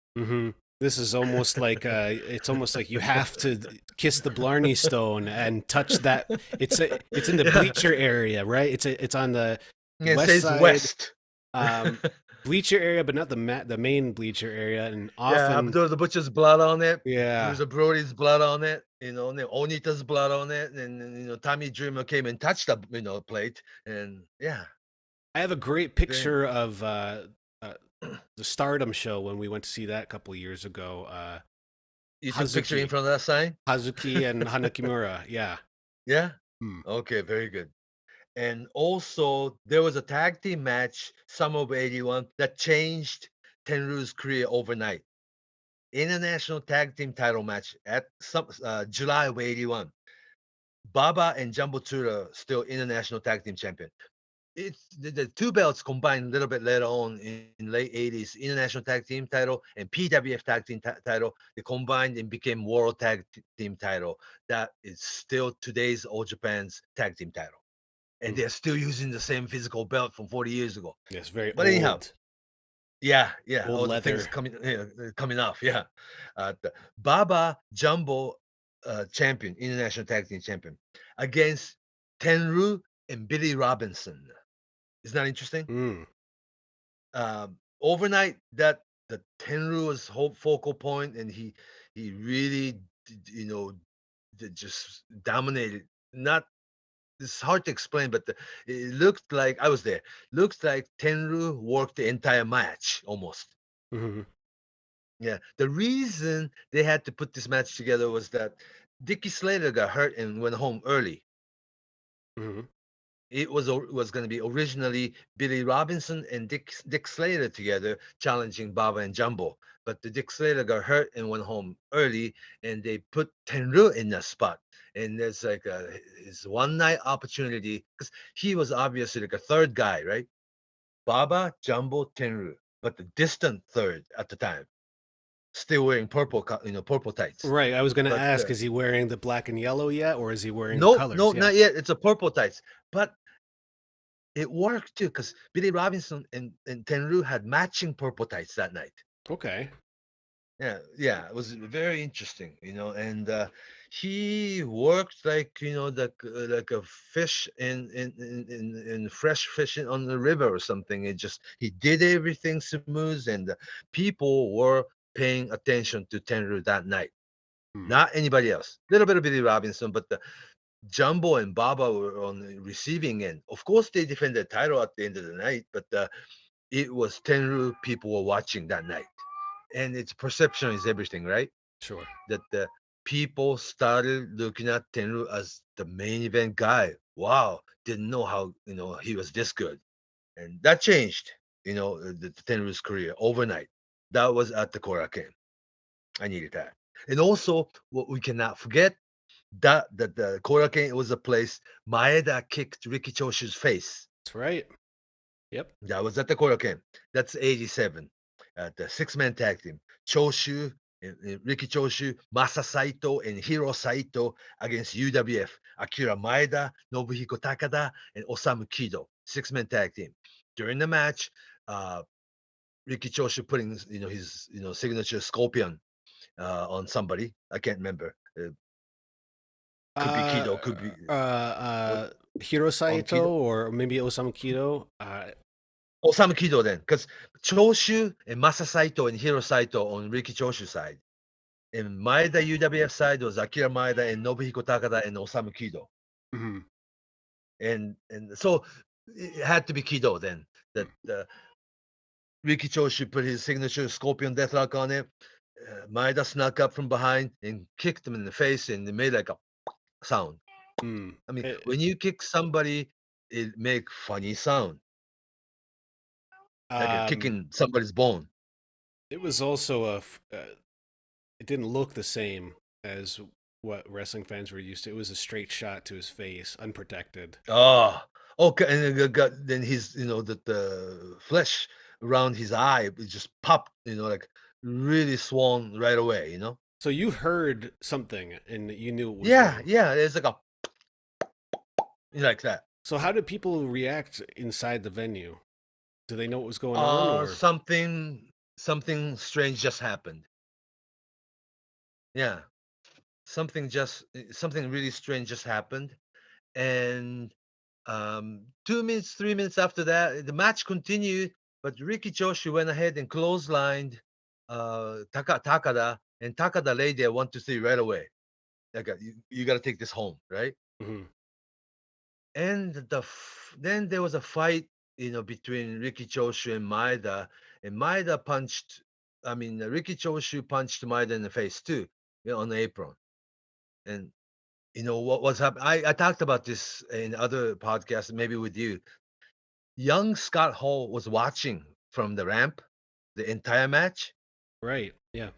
B: This is almost like it's almost like you have to kiss the Blarney Stone and touch that. It's in the
C: Yeah,
B: bleacher area, right? It's on the
C: and it
B: west
C: says
B: side
C: West.
B: um, bleacher area, but not the main bleacher area. And
C: Yeah,
B: often,
C: there's a butcher's blood on it.
B: yeah,
C: There's a Brody's blood on it. And Onita's blood on it, and Tommy Dreamer came and touched the plate, and yeah,
B: I have a great
C: very,
B: picture of uh, the Stardom show when we went to see that a couple years ago.
C: you took a picture in
B: Hazuki,
C: front of that sign.
B: Hazuki, and Hanakimura. Yeah.
C: Yeah.
B: Hmm.
C: Okay, very good. And also, there was a tag team match, summer of '81, that changed Tenryu's career overnight. International tag team title match at July of '81. Baba and Jumbo Tura still international tag team champion. It's the two belts combined a little bit later on in late '80s, international tag team title and PWF tag team title. They combined and became world tag team title. That is still today's All Japan's tag team title. And
B: Hmm.
C: they're still using the same physical belt from 40 years ago.
B: Yes, very
C: But anyhow,
B: old,
C: yeah,
B: old
C: all the things
B: leather.
C: coming off, yeah. The Baba Jumbo champion, international tag team champion, against Tenru and Billy Robinson. Isn't that interesting?
B: Mm.
C: Overnight, that the Tenru was whole focal point, and he really, just dominated. Not It's hard to explain, but it looked like I was there. Looks like Tenru worked the entire match almost.
B: Hmm.
C: Yeah. The reason they had to put this match together was that Dickie Slater got hurt and went home early.
B: Hmm.
C: It was going to be originally Billy Robinson and Dick Slater together challenging Baba and Jumbo, but the Dick Slater got hurt and went home early, and they put Tenru in that spot. And there's like his one night opportunity because he was obviously like a third guy, right? Baba, Jumbo, Tenru, but the distant third at the time, still wearing purple tights.
B: Right. I was going to
C: But
B: ask, is he wearing the black and yellow yet, or is he wearing the
C: no,
B: colors?
C: no,
B: Yeah.
C: not yet. It's a purple tights, but it worked too because Billy Robinson and Tenru had matching purple tights that night.
B: Okay.
C: Yeah, it was very interesting, and he worked like like a fish in fresh fishing on the river or something. He did everything smooth, and people were paying attention to Tenru that night.
B: Hmm.
C: Not anybody else. Little bit of Billy Robinson, but the Jumbo and Baba were on the receiving end. Of course, they defended the title at the end of the night, but it was Tenru people were watching that night. And its perception is everything, right?
B: Sure.
C: That the people started looking at Tenru as the main event guy. Wow, didn't know how he was this good, and that changed the Tenru's career overnight. That was at the Korakuen. I needed that, and also what we cannot forget that the Korakuen was a place Maeda kicked Ricky Choshu's face.
B: That's right. Yep.
C: That was at the Korakuen. That's '87. The six-man tag team. Choshu, Ricky Choshu, Masa Saito, and Hiro Saito against UWF. Akira Maeda, Nobuhiko Takada, and Osamu Kido. Six-man tag team. During the match, Ricky Choshu putting his signature scorpion on somebody. I can't remember. Could be
B: Uh,
C: Kido, could be
B: uh,
C: what
B: uh, Hiro
C: on
B: Saito
C: Kido.
B: or maybe Osamu Kido.
C: Osamu Kido then, because Choshu and Masa Saito and Hiro Saito on Ricky Choshu side. And Maeda UWF side was Akira Maeda and Nobuhiko Takada and Osamu Kido.
B: Mhm.
C: And so it had to be Kido then. That Ricky Choshu put his signature Scorpion Deathlock on it. Maeda snuck up from behind and kicked him in the face, and it made like a sound.
B: Mm.
C: I mean,
B: It,
C: when you kick somebody, it make funny sound, like a
B: um,
C: kicking somebody's bone.
B: it was also it didn't look the same as what wrestling fans were used to. It was a straight shot to his face, unprotected.
C: Oh, okay. And then his, the flesh around his eye it just popped, like really swollen right away.
B: So you heard something and you knew it was
C: Yeah,
B: wrong.
C: yeah. It's like a like that.
B: So how did people react inside the venue? Do they know what was going on or?
C: Something strange just happened. Yeah, something really strange just happened, and 2 minutes, 3 minutes after that, the match continued, but Ricky Joshi went ahead and clotheslined Takada, and Takada laid there 1, 2, 3 right away. Like, you got to take this home, right?
B: Mhm.
C: And then there was a fight, between Ricky Choshu and Maeda, and Maeda punched. I mean, Ricky Choshu punched Maeda in the face too, on the apron. And what was happening? I talked about this in other podcasts, maybe with you. Young Scott Hall was watching from the ramp the entire match.
B: Right. Yeah.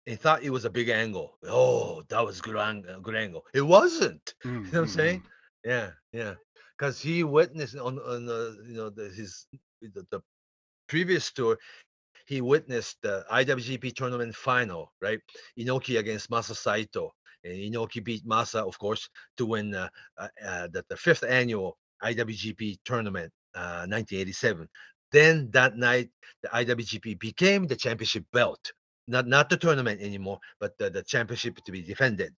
C: He thought it was a big angle. Oh, that was good angle. It wasn't. You know what I'm saying?
B: Mm-hmm.
C: Yeah, yeah. Because he witnessed on the previous tour, he witnessed the IWGP tournament final, right? Inoki against Masa Saito, and Inoki beat Masa, of course, to win the fifth annual IWGP tournament, 1987. Then that night, the IWGP became the championship belt, not the tournament anymore, but the championship to be defended.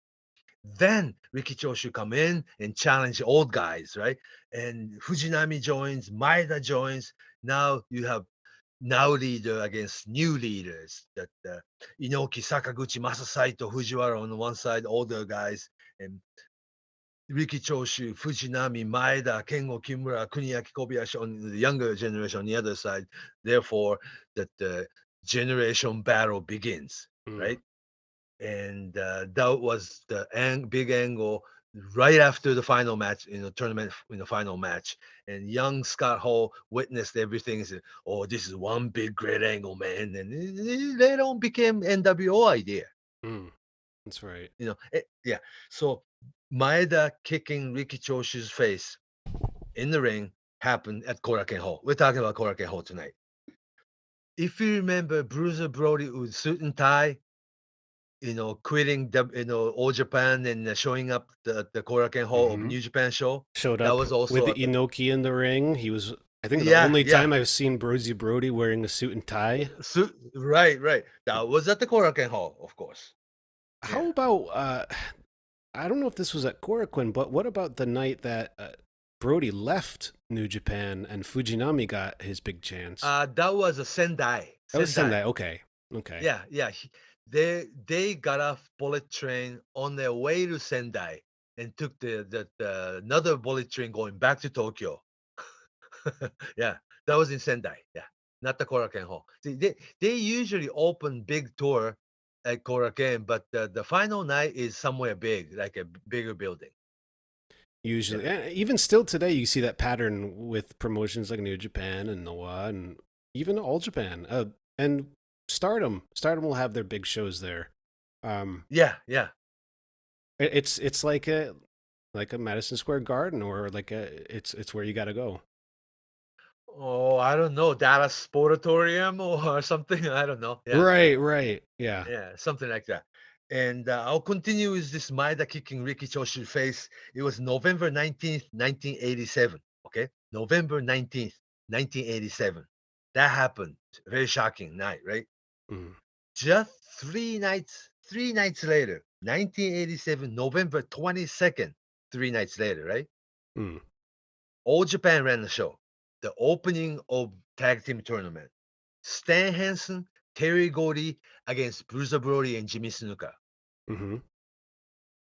C: Then Ricky Choshu come in and challenge the old guys, right? And Fujinami joins, Maeda joins. Now you have now leader against new leaders. That Inoki, Sakaguchi, Masasaito, Fujiwara on the one side, older guys, and Riki Choshu, Fujinami, Maeda, Kengo Kimura, Kuniaki Kobayashi on the younger generation on the other side. Therefore, that the generation battle begins,
B: Mm.
C: right? And that was the big angle right after the final match in the tournament, in the final match. And young Scott Hall witnessed everything and said, "Oh, this is one big great angle, man." And it later on became NWO idea.
B: Mm. That's right.
C: Yeah. So Maeda kicking Riki Choshu's face in the ring happened at Korakuen Hall. We're talking about Korakuen Hall tonight. If you remember Bruiser Brody with suit and tie, quitting All Japan and showing up the Korakuen Hall of
B: Mm-hmm.
C: New Japan show.
B: Showed
C: That
B: up
C: was
B: with
C: also
B: Inoki in the ring. He was, I think, the
C: yeah,
B: only
C: yeah.
B: time I've seen Brody wearing a suit and tie.
C: Suit, right, right. That was at the Korakuen Hall, of course.
B: How
C: Yeah.
B: about, I don't know if this was at Korakuen, but what about the night that Brody left New Japan and Fujinami got his big chance?
C: That was a Sendai.
B: That was Sendai. Okay. Okay.
C: Yeah, yeah. They got off bullet train on their way to Sendai and took the another bullet train going back to Tokyo. Yeah, that was in Sendai. Yeah, not the Korakuen Hall. See, they usually open big tour at Korakuen, but the final night is somewhere big, like a bigger building.
B: Usually,
C: Yeah.
B: and even still today, you see that pattern with promotions like New Japan and Noah and even All Japan. And Stardom. Stardom will have their big shows there.
C: Yeah, yeah.
B: It's like a Madison Square Garden or it's where you got to go.
C: Oh, I don't know, Dallas Sportatorium or something. I don't know. Yeah,
B: Right. Yeah.
C: yeah, something like that. And I'll continue with this Maeda kicking Ricky Choshu's face. It was November 19th, 1987. Okay, November 19th, 1987. That happened. Very shocking night, right?
B: Mm.
C: Just 3 nights later, 1987, November 22nd, 3 nights later, right?
B: Mm.
C: All Japan ran the show. The opening of tag team tournament. Stan Hansen, Terry Gordy against Bruiser Brody and Jimmy Snuka.
B: Hmm.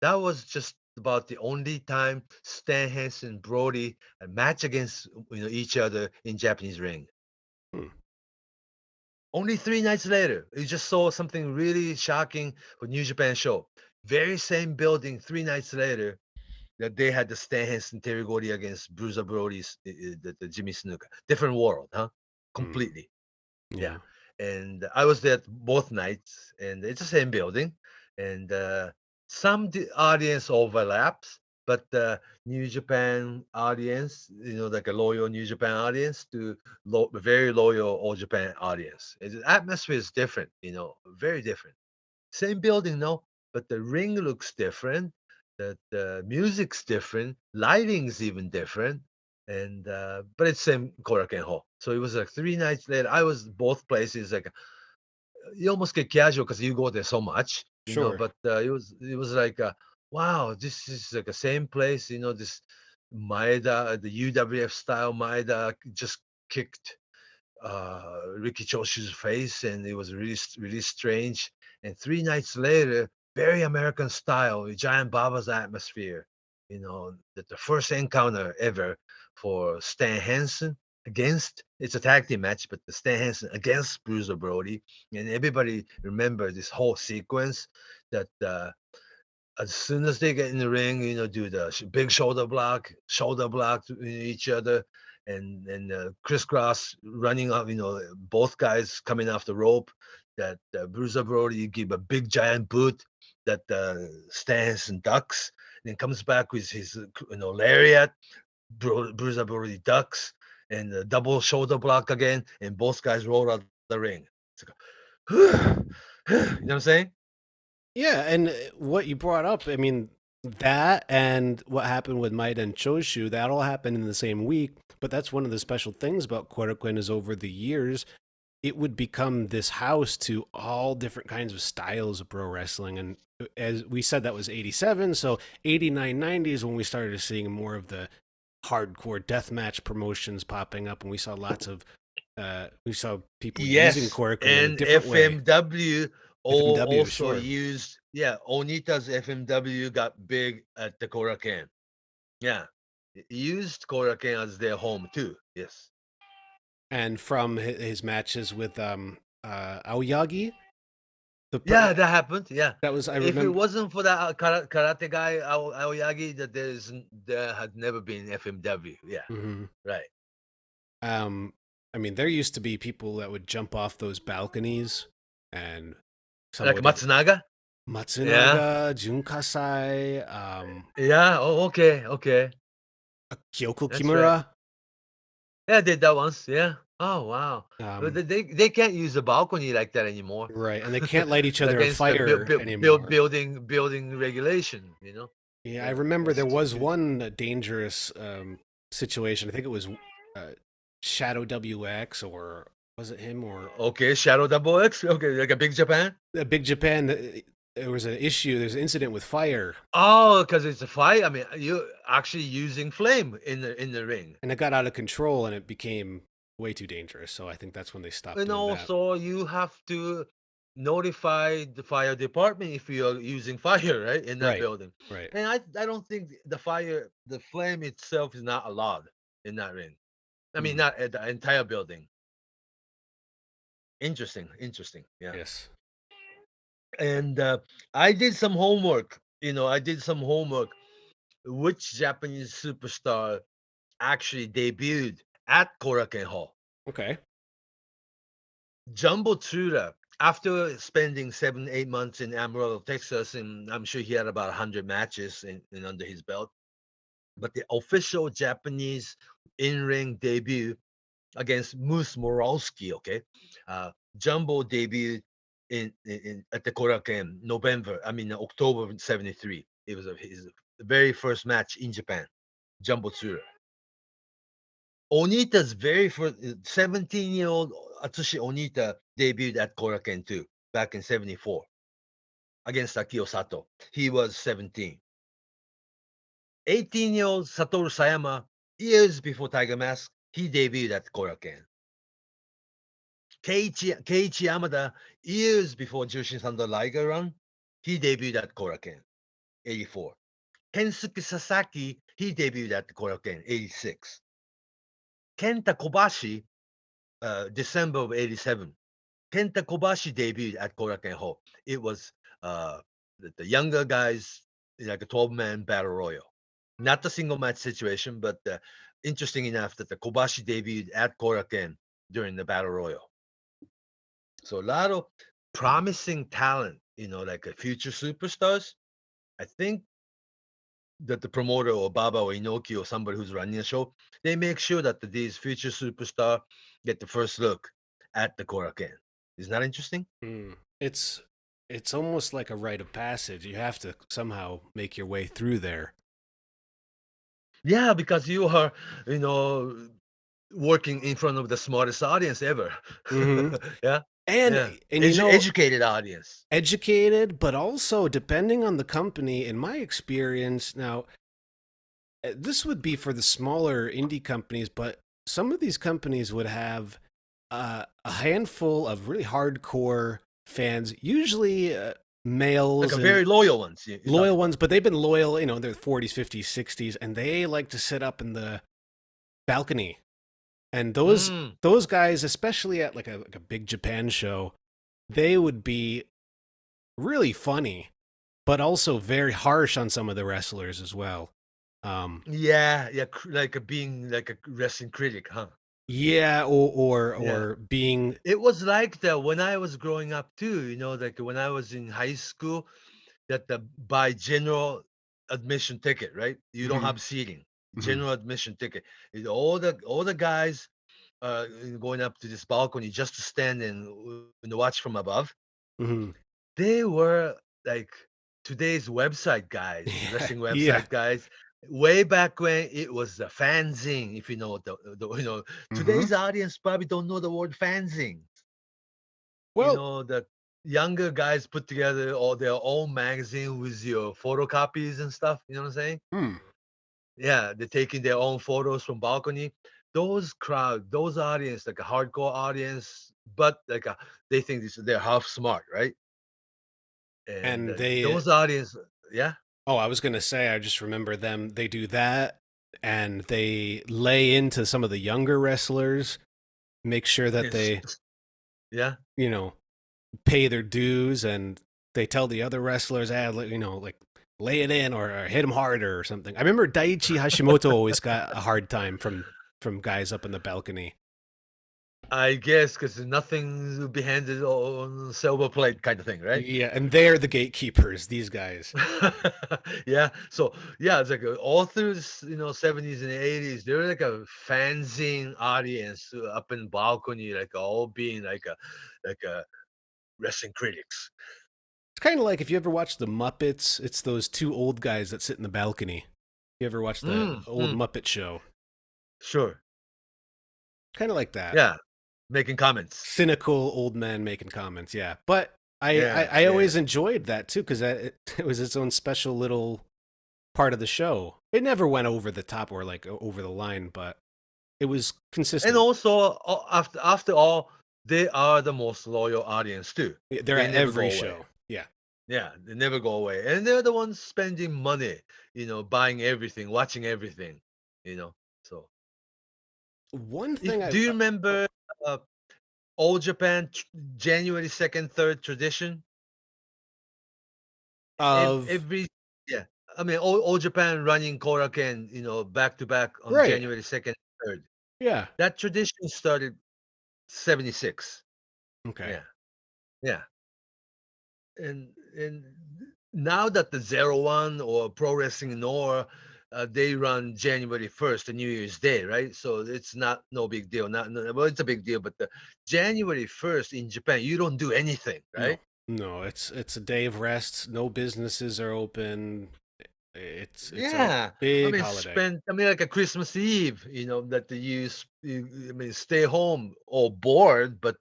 C: That was just about the only time Stan Hansen Brody a match against each other in Japanese ring.
B: Mm.
C: Only 3 nights later, you just saw something really shocking for New Japan show. Very same building 3 nights later that they had the Stan Hansen Terry Gordy against Bruiser Brody's the Jimmy Snuka. Different world, huh?
B: Mm.
C: Completely. Yeah.
B: Yeah.
C: And I was there both nights, and it's the same building. And some audience overlaps, but the New Japan audience, like a loyal New Japan audience to very loyal All Japan audience. The atmosphere is different, very different. Same building, no, but the ring looks different. The music's different. Lighting's even different. And but it's same Korakuen Hall. So it was like 3 nights later. I was both places. Like you almost get casual because you go there so much.
B: Sure.
C: But it was like, wow, this is like the same place. This Maeda, the UWF style Maeda just kicked Ricky Choshu's face, and it was really strange. And 3 nights later, very American style, Giant Baba's atmosphere. That the first encounter ever for Stan Hansen against, it's a tag team match, but the Stan Hansen against Bruiser Brody, and everybody remember this whole sequence that as soon as they get in the ring, do the big shoulder block to each other, and crisscross running up, both guys coming off the rope. That Bruiser Brody give a big giant boot that stands and ducks, then comes back with his lariat. Bruiser Brody ducks, and the double shoulder block again, and both guys roll out the ring. It's like, you know what I'm saying?
B: Yeah, and what you brought up, I mean, that and what happened with Maida and Choshu, that all happened in the same week. But that's one of the special things about Korakuen is over the years, it would become this house to all different kinds of styles of pro wrestling. And as we said, that was 87. So 89, 90 is when we started seeing more of the hardcore deathmatch promotions popping up. And we saw lots of, we saw people using
C: Yes,
B: Korakuen in a
C: and
B: different way.
C: FMW
B: FMW,
C: also
B: sure.
C: used, Onita's FMW got big at the Korakuen. Yeah, used Korakuen as their home too. Yes.
B: And from his matches with Aoyagi,
C: Yeah, that happened. Yeah.
B: that was, I
C: If it
B: remember.
C: wasn't for that karate guy Aoyagi, that there had never been FMW. Yeah,
B: Mhm.
C: right.
B: I mean, there used to be people that would jump off those balconies, and some
C: Like
B: would
C: Matsunaga.
B: Matsunaga, Junkasai,
C: Yeah. Oh, okay.
B: Kyoko
C: That's
B: Kimura.
C: Yeah, I did that once. Yeah. Oh wow. But
B: Um,
C: they can't use the balcony like that anymore.
B: right, and they can't light each other on
C: Against the
B: fire anymore.
C: building regulation.
B: Yeah, I
C: Yeah,
B: remember there
C: that's
B: was
C: too-
B: one dangerous situation. I think it was Shadow WX, or was it him, or
C: Okay, Shadow Double X. Okay, like a Big Japan.
B: Big Japan. There was an issue. There's an incident with fire,
C: Oh, because it's a fight. I mean, you actually using flame in the ring.
B: and it got out of control, and it became way too dangerous. So I think that's when they stopped
C: And
B: doing that.
C: also, you have to notify the fire department if you're using fire, right, in that
B: Right,
C: building.
B: right.
C: And I don't think the flame itself is not allowed in that ring. I mean,
B: Mm,
C: not at the entire building. Interesting. Yeah.
B: yes.
C: And I did some homework. I did some homework. Which Japanese superstar actually debuted at Korakuen Hall?
B: Okay.
C: Jumbo Tsuda, after spending 7, 8 months in Amarillo, Texas, and I'm sure he had about 100 matches in under his belt. But the official Japanese in-ring debut against Moose Moralski, okay? Jumbo debuted in at the Korakuen October of 73. It was his very first match in Japan. Jumbo Tsuda. Onita's very first 17-year-old Atsushi Onita debuted at Korakuen too, back in 74 against Akio Sato. He was 17. 18-year-old Satoru Sayama, years before Tiger Mask, he debuted at Korakuen. Keiichi Yamada, years before Jushin Thunder Liger run, he debuted at Korakuen, 84. Kensuke Sasaki, he debuted at Korakuen, 86. Kenta Kobashi, December of 87. Kenta Kobashi debuted at Korakuen Hall. It was the younger guys, like a 12-man battle royal. Not a single match situation, but interesting enough that the Kobashi debuted at Korakuen during the battle royal. So a lot of promising talent, like future superstars. I think that the promoter or Baba or Inoki or somebody who's running the show, they make sure that these future superstars get the first look at the Korakuen. Isn't that interesting?
B: Mm. It's almost like a rite of passage. You have to somehow make your way through there.
C: Yeah, because you are, you know, working in front of the smartest audience ever.
B: Hmm.
C: Yeah,
B: And
C: yeah.
B: and you know,
C: Educated audience.
B: educated, but also depending on the company. In my experience, now this would be for the smaller indie companies, but some of these companies would have a handful of really hardcore fans, usually
C: Like
B: males
C: a
B: and
C: very loyal ones you talk
B: loyal
C: about.
B: ones, but they've been loyal, you know, in their 40s, 50s, 60s, and they like to sit up in the balcony. And
C: Mm,
B: those guys, especially at like a big Japan show, they would be really funny, but also very harsh on some of the wrestlers as well.
C: yeah, yeah, like a being like a wrestling critic, huh?
B: Yeah,
C: Yeah.
B: or being
C: It was like that when I was growing up too, like when I was in high school, that the by general admission ticket, right? You don't
B: mhm,
C: have seating.
B: mhm,
C: General admission ticket. All the guys going up to this balcony just to stand and watch from above.
B: mhm.
C: They were like today's website guys,
B: Yeah,
C: wrestling
B: yeah.
C: website guys. Way back when it was the fanzine, if you know
B: Mhm.
C: today's audience probably don't know the word fanzine.
B: Well,
C: The younger guys put together all their own magazine with your photocopies and stuff. You know what I'm saying?
B: hmm.
C: Yeah, they're taking their own photos from balcony. Those crowd, those audience, like a hardcore audience, but they think they're half smart, right? And
B: And they
C: those audience, yeah,
B: oh, I was gonna say, I just remember them. They do that, and they lay into some of the younger wrestlers, make sure that
C: it's,
B: they,
C: yeah.
B: you know, pay their dues, and they tell the other wrestlers, like lay it in or hit them harder or something. I remember Daiichi Hashimoto always got a hard time from guys up in the balcony.
C: I guess because nothing will be handed on silver plate kind of thing, right?
B: Yeah, and they're the gatekeepers. These guys.
C: Yeah. So yeah, it's like all through this, 70s and 80s, there was like a fanzine audience up in balcony, like all being like a wrestling critics.
B: It's kind of like if you ever watch the Muppets. It's those two old guys that sit in the balcony. You ever watch the
C: Mm,
B: old
C: mm,
B: Muppet show?
C: sure.
B: Kind of like that.
C: Yeah. Making comments.
B: Cynical old men making comments. Yeah, but
C: Yeah.
B: I
C: Yeah.
B: always enjoyed that too because it was its own special little part of the show. It never went over the top or like over the line, but it was
C: And
B: consistent.
C: also after all, they are the most loyal audience too.
B: They're
C: They
B: at
C: never
B: every
C: go away.
B: show. Yeah.
C: Yeah, they never go away. And they're the ones spending money, buying everything, watching everything, you know. So,
B: One
C: if
B: thing
C: do you
B: oh,
C: remember uh, All Japan January 2nd, 3rd tradition?
B: of
C: Every yeah, I mean all Japan running Korakuen, back to back on
B: right.
C: January 2nd, 3rd.
B: Yeah.
C: That tradition started 76.
B: Okay.
C: Yeah. Yeah. And now that the zero one or pro wrestling nor they run January 1st, the New Year's Day, right? So it's not no big deal. Not no, well, it's a big deal, but the January 1st in Japan, you don't do anything,
B: No.
C: right?
B: No, it's a day of rest. No businesses are open. It's a
C: Yeah, I
B: big
C: mean,
B: holiday.
C: like a Christmas Eve, that I mean, stay home or bored, but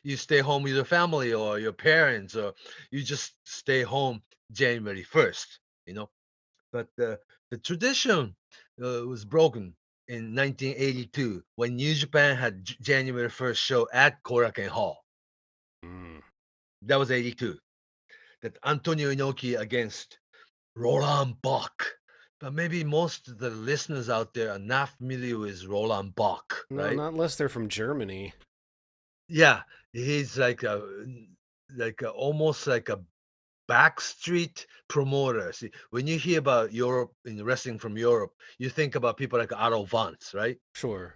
C: you stay home with your family or your parents, or you just stay home January 1st, you know. But the tradition was broken in 1982 when New Japan had January 1st show at Korakuen Hall.
B: Mm.
C: That was 82. That Antonio Inoki against Roland Bach. But maybe most of the listeners out there are not familiar with Roland Bach,
B: No,
C: right?
B: not unless they're from Germany.
C: Yeah, he's almost like a backstreet promoter. See, when you hear about Europe in wrestling from Europe, you think about people like Otto Vance, right?
B: Sure.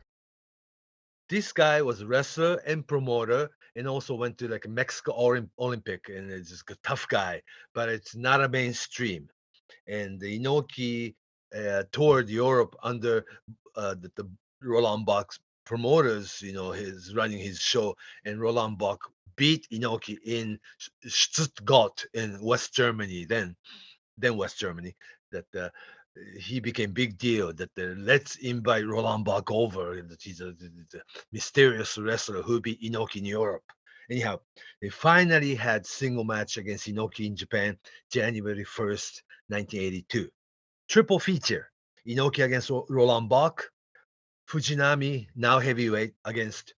C: This guy was a wrestler and promoter, and also went to like a Mexico Olympic, and is just a tough guy. But it's not a mainstream. And the Inoki toured Europe under the Roland Bach's promoters. His running his show, and Roland Bach beat Inoki in Stuttgart in West Germany. Then West Germany. That he became big deal that let's invite Roland Bach over. He's a mysterious wrestler who beat Inoki in Europe. Anyhow, they finally had single match against Inoki in Japan, January 1st, 1982. Triple feature: Inoki against Roland Bach, Fujinami, now heavyweight, against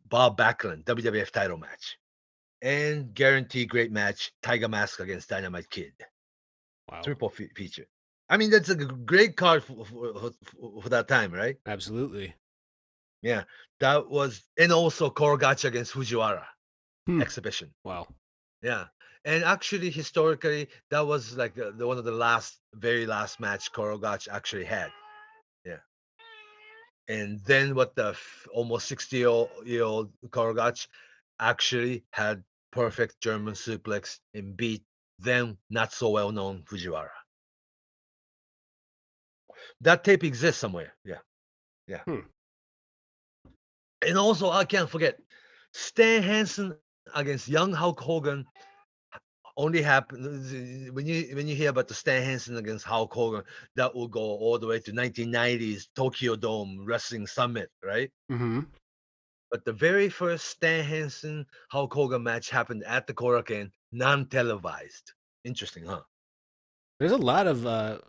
C: Bob Backlund, WWF title match. And guaranteed great match, Tiger Mask against Dynamite Kid.
B: Wow.
C: Triple feature. I mean, that's a great card for that time, right?
B: Absolutely.
C: Yeah, that was, and also Korogachi against Fujiwara exhibition.
B: Wow.
C: Yeah, and actually, historically, that was like the one of the very last match Korogachi actually had. Yeah, and then what the almost 60-year-old Korogachi actually had perfect German suplex and beat then not so well known Fujiwara. That tape exists somewhere. Yeah. And also, I can't forget, Stan Hansen against young Hulk Hogan only happened when you hear about the Stan Hansen against Hulk Hogan. That will go all the way to 1990s Tokyo Dome Wrestling Summit, right?
B: Mm-hmm.
C: But the very first Stan Hansen Hulk Hogan match happened at the Korakuen, non-televised. Interesting, huh?
B: There's a lot of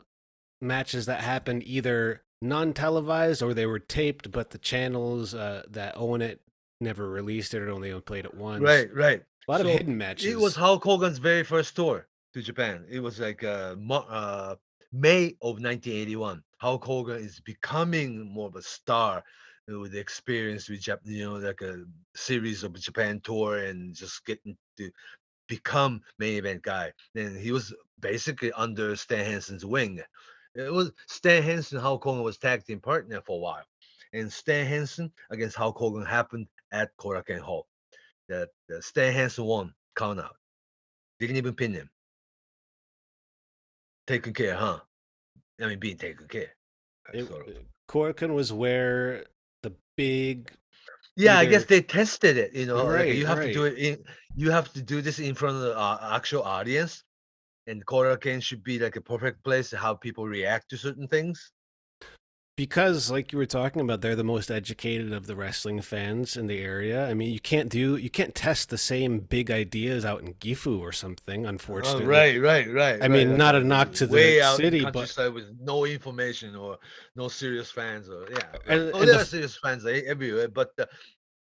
B: matches that happened either non-televised or they were taped, but the channels that own it never released it or only played it once.
C: Right.
B: A lot of hidden matches.
C: It was Hulk Hogan's very first tour to Japan. It was like May of 1981. Hulk Hogan is becoming more of a star with the experience with like a series of Japan tour and just getting to become main event guy. And he was basically under Stan Hansen's wing. It was Stan Hansen, Hulk Hogan was tag team partner for a while. And Stan Hansen against Hulk Hogan happened at Korakuen Hall. That Stan Hansen won count out. Didn't even pin him. Taken care, huh? I mean, being taken care.
B: Korakuen was where the big.
C: Yeah, I guess they tested it.
B: Right,
C: like you have to do it. You have to do this in front of the actual audience, and Korakuen should be like a perfect place to how people react to certain things.
B: Because, like you were talking about, they're the most educated of the wrestling fans in the area. I mean, you can't test the same big ideas out in Gifu or something. Unfortunately,
C: right.
B: I mean, not a knock to
C: way
B: the
C: out
B: city,
C: in
B: but
C: countryside with no information or no serious fans, or
B: And
C: there are serious fans everywhere. But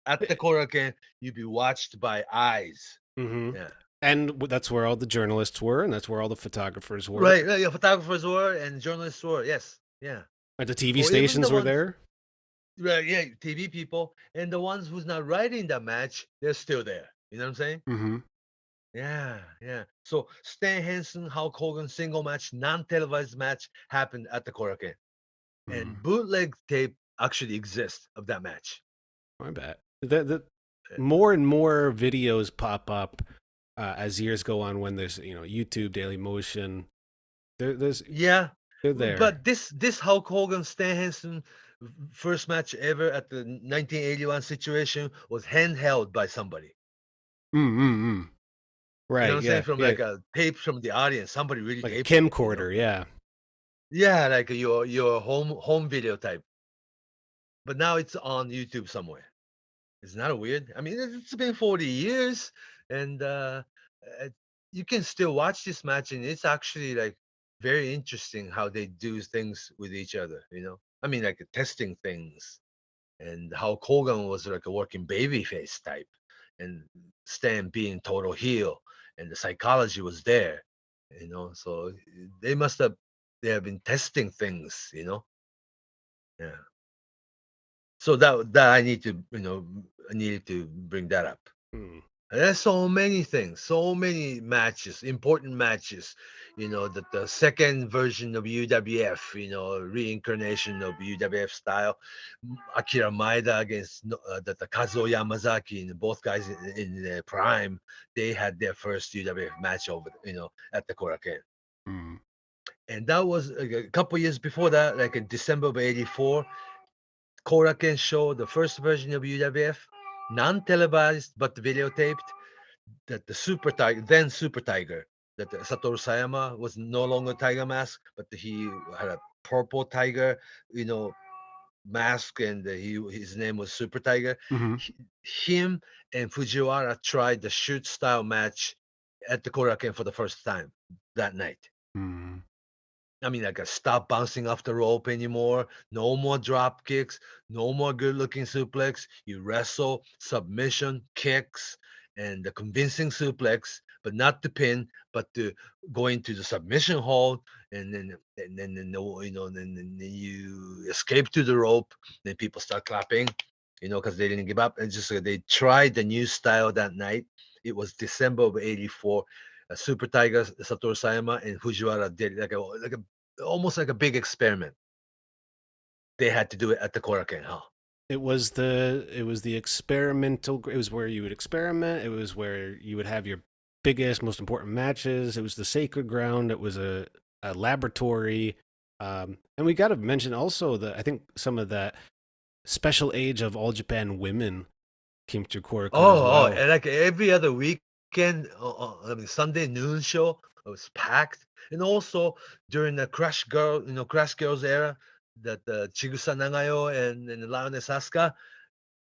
C: at the Korakuen, you'd be watched by eyes.
B: Mm-hmm.
C: Yeah.
B: And that's where all the journalists were, and that's where all the photographers were.
C: Right. Yeah, photographers were and journalists were. Yes. Yeah.
B: The TV stations were there.
C: Right. Yeah. TV people and the ones who's not writing that match, they're still there. You know what I'm saying?
B: Mm-hmm.
C: Yeah. So Stan Hansen, Hulk Hogan single match, non-televised match happened at the Korakuen, and bootleg tape actually exists of that match.
B: I bet. The more and more videos pop up as years go on. When there's YouTube, Daily Motion, there's
C: they're
B: there.
C: But this Hulk Hogan Stan Hansen first match ever at the 1981 situation was handheld by somebody.
B: Right.
C: You know what I'm saying? From like a tape from the audience, somebody really
B: like
C: taped
B: a camcorder,
C: it, Yeah, like your home video type. But now it's on YouTube somewhere. It's not weird. I mean, it's been 40 years, and you can still watch this match, and it's actually like very interesting how they do things with each other. I mean, like testing things, and how Hogan was like a working babyface type, and Stan being total heel, and the psychology was there. So they have been testing things. Yeah. So that I need to I needed to bring that up. There's so many things, so many matches, important matches. That the second version of UWF, reincarnation of UWF style, Akira Maeda against the Kazuo Yamazaki, and both guys in their prime, they had their first UWF match over, at the Korakuen. And that was a couple years before that, like in December of '84. Korakuen show, the first version of UWF, non-televised but videotaped, that the Super Tiger that Satoru Sayama was no longer Tiger Mask, but he had a purple tiger, mask, and his name was Super Tiger.
B: Hmm.
C: Him and Fujiwara tried the shoot style match at the Korakuen for the first time that night.
B: Mm.
C: I mean, like, stop bouncing off the rope anymore. No more drop kicks. No more good-looking suplex. You wrestle, submission, kicks, and the convincing suplex, but not the pin, but to go into the submission hold, and then you escape to the rope. Then people start clapping, because they didn't give up. And just they tried the new style that night. It was December of '84. Super Tiger, Satoru Sayama, and Fujiwara did almost like a big experiment. They had to do it at the Korakuen Hall.
B: It was the experimental. It was where you would experiment. It was where you would have your biggest, most important matches. It was the sacred ground. It was a laboratory. And we got to mention also that I think some of that special age of All Japan women came through Korakuen as well.
C: And like every other weekend, Sunday noon show, it was packed. And also during the Crash Girls era, that Chigusa Nagayo and Lioness Asuka,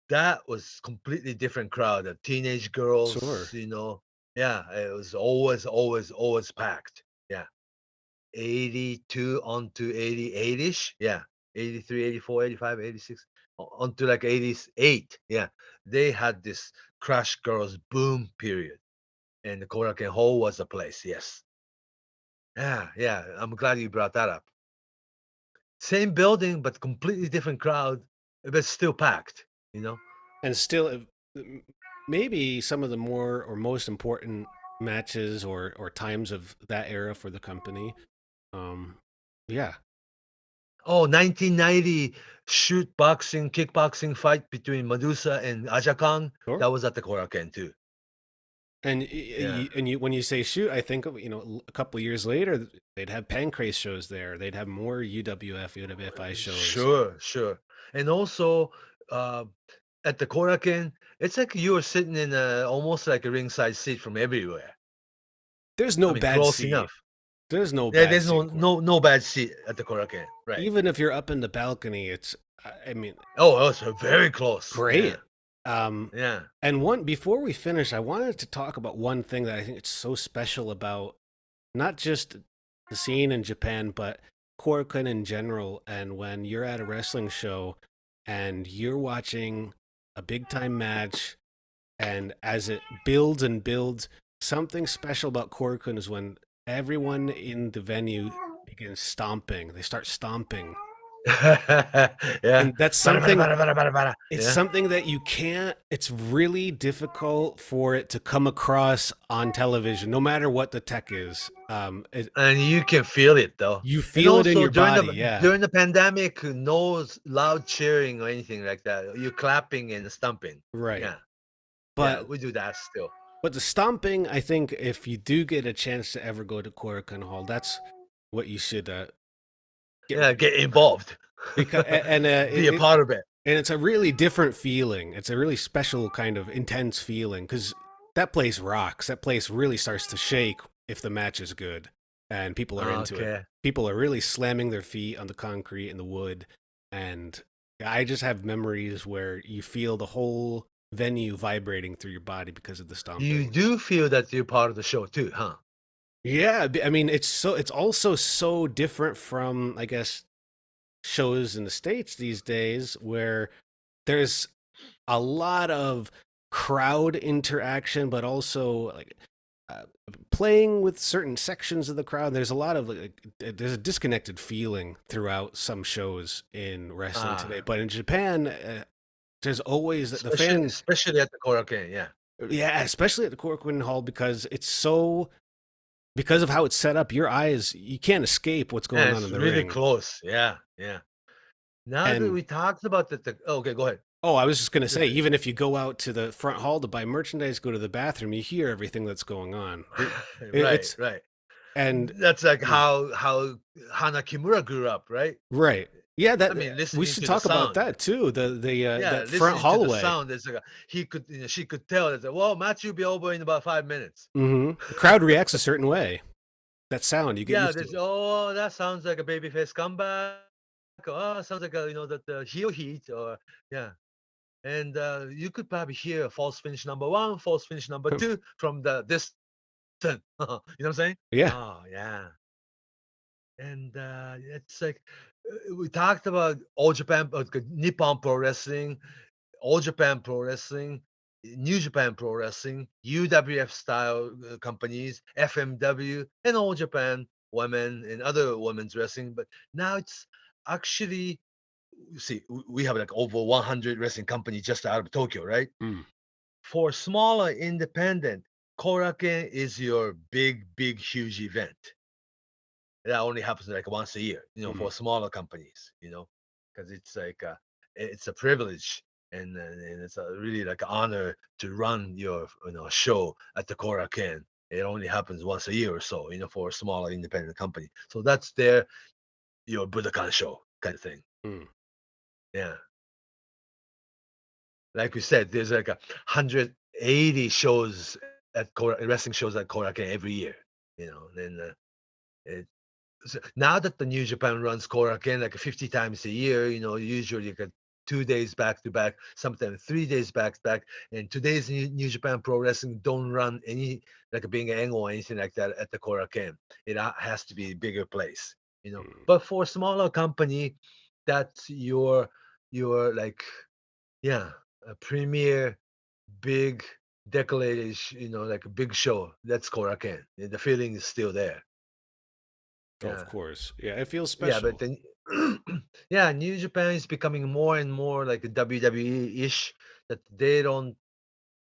C: that was completely different crowd. The teenage girls,
B: Sure.
C: Yeah, it was always packed. Yeah. 82 on to 88-ish. Yeah. 83, 84, 85, 86, on to like 88. Yeah. They had this Crash Girls boom period. And the Korakuen Hall was the place. Yes. Yeah. I'm glad you brought that up. Same building, but completely different crowd, but still packed,
B: And still, maybe some of the more or most important matches or times of that era for the company. Yeah.
C: 1990 shoot boxing, kickboxing fight between Medusa and Aja Kong.
B: Sure.
C: That was at the Korakuen too.
B: And
C: Yeah.
B: when you say shoot, I think of a couple of years later they'd have Pancrase shows there. They'd have more UWFI shows.
C: Sure. And also at the Korakuen, it's like you were sitting in almost like a ringside seat from everywhere.
B: There's no bad
C: close
B: seat.
C: enough.
B: There's no
C: Yeah,
B: bad
C: there's
B: seat.
C: no bad seat at the Korakuen. Right.
B: Even if you're up in the balcony, it's
C: it's very close.
B: great.
C: Yeah.
B: And before we finish, I wanted to talk about one thing that I think it's so special about not just the scene in Japan, but Korakuen in general. And when you're at a wrestling show and you're watching a big time match, and as it builds and builds, something special about Korakuen is when everyone in the venue begins stomping. They start stomping.
C: Yeah.
B: And that's something. It's
C: Yeah.
B: something that you can't. It's really difficult for it to come across on television, no matter what the tech is.
C: And you can feel it though.
B: You feel it in your body.
C: During the pandemic, no loud cheering or anything like that. You're clapping and stomping.
B: Right.
C: Yeah.
B: But
C: we do that still.
B: But the stomping, I think, if you do get a chance to ever go to Korakuen Hall, that's what you should
C: get involved.
B: Because,
C: be a part of it.
B: And it's a really different feeling. It's a really special kind of intense feeling because that place rocks. That place really starts to shake if the match is good and people are into it. People are really slamming their feet on the concrete and the wood. And I just have memories where you feel the whole venue vibrating through your body because of the stomping.
C: You do feel that you're part of the show too, huh?
B: Yeah, I mean it's also so different from, I guess, shows in the States these days where there's a lot of crowd interaction, but also like playing with certain sections of the crowd. There's a lot of there's a disconnected feeling throughout some shows in wrestling today. But in Japan, there's always the fans,
C: especially at the Korakuen,
B: yeah, especially at the Korakuen Hall because because of how it's set up. Your eyes, you can't escape what's going on in the ring.
C: It's really close. Yeah. Now that we talked about okay, go ahead.
B: Oh, I was just gonna say, even if you go out to the front hall to buy merchandise, go to the bathroom, you hear everything that's going on.
C: Right.
B: And
C: that's like how Hana Kimura grew up, right?
B: Right. Yeah,
C: I mean,
B: we
C: listening
B: should
C: to the
B: talk about
C: sound.
B: that too.
C: Yeah,
B: That front
C: listening to the
B: hallway.
C: sound. It's like he could, she could tell that. Well, match will be over in about 5 minutes.
B: The crowd reacts a certain way. That sound, you get
C: Yeah,
B: used to
C: there's
B: it.
C: that sounds like a babyface comeback. Oh, sounds like that the heel heat or yeah. And you could probably hear a false finish number one, false finish number two from the distance. You know what I'm saying?
B: Yeah.
C: Oh yeah. And it's like we talked about All Japan, Nippon Pro Wrestling, All Japan Pro Wrestling, New Japan Pro Wrestling, UWF style companies, FMW, and All Japan women and other women's wrestling. But now it's actually, see, we have like over 100 wrestling companies just out of Tokyo, right?
B: Mm.
C: For smaller independent, Korakuen is your big, huge event. That only happens like once a year, for smaller companies, because it's like it's a privilege and it's a really like honor to run your show at the Korakuen. It only happens once a year or so, for a smaller independent company. So that's your Budokan show kind of thing.
B: Mm.
C: Yeah. Like we said, there's like 180 shows at wrestling shows at Korakuen every year, then it so now that the New Japan runs Korakuen like 50 times a year, usually you get 2 days back to back, sometimes 3 days back to back. And today's New Japan Pro Wrestling don't run any like a Bing Engo or anything like that at the Korakuen. It has to be a bigger place, But for a smaller company, that's your like a premier big decorated, like a big show. That's Korakuen. The feeling is still there.
B: Oh, of
C: Yeah.
B: course. Yeah, it feels
C: Yeah,
B: special.
C: but then New Japan is becoming more and more like a WWE-ish that they don't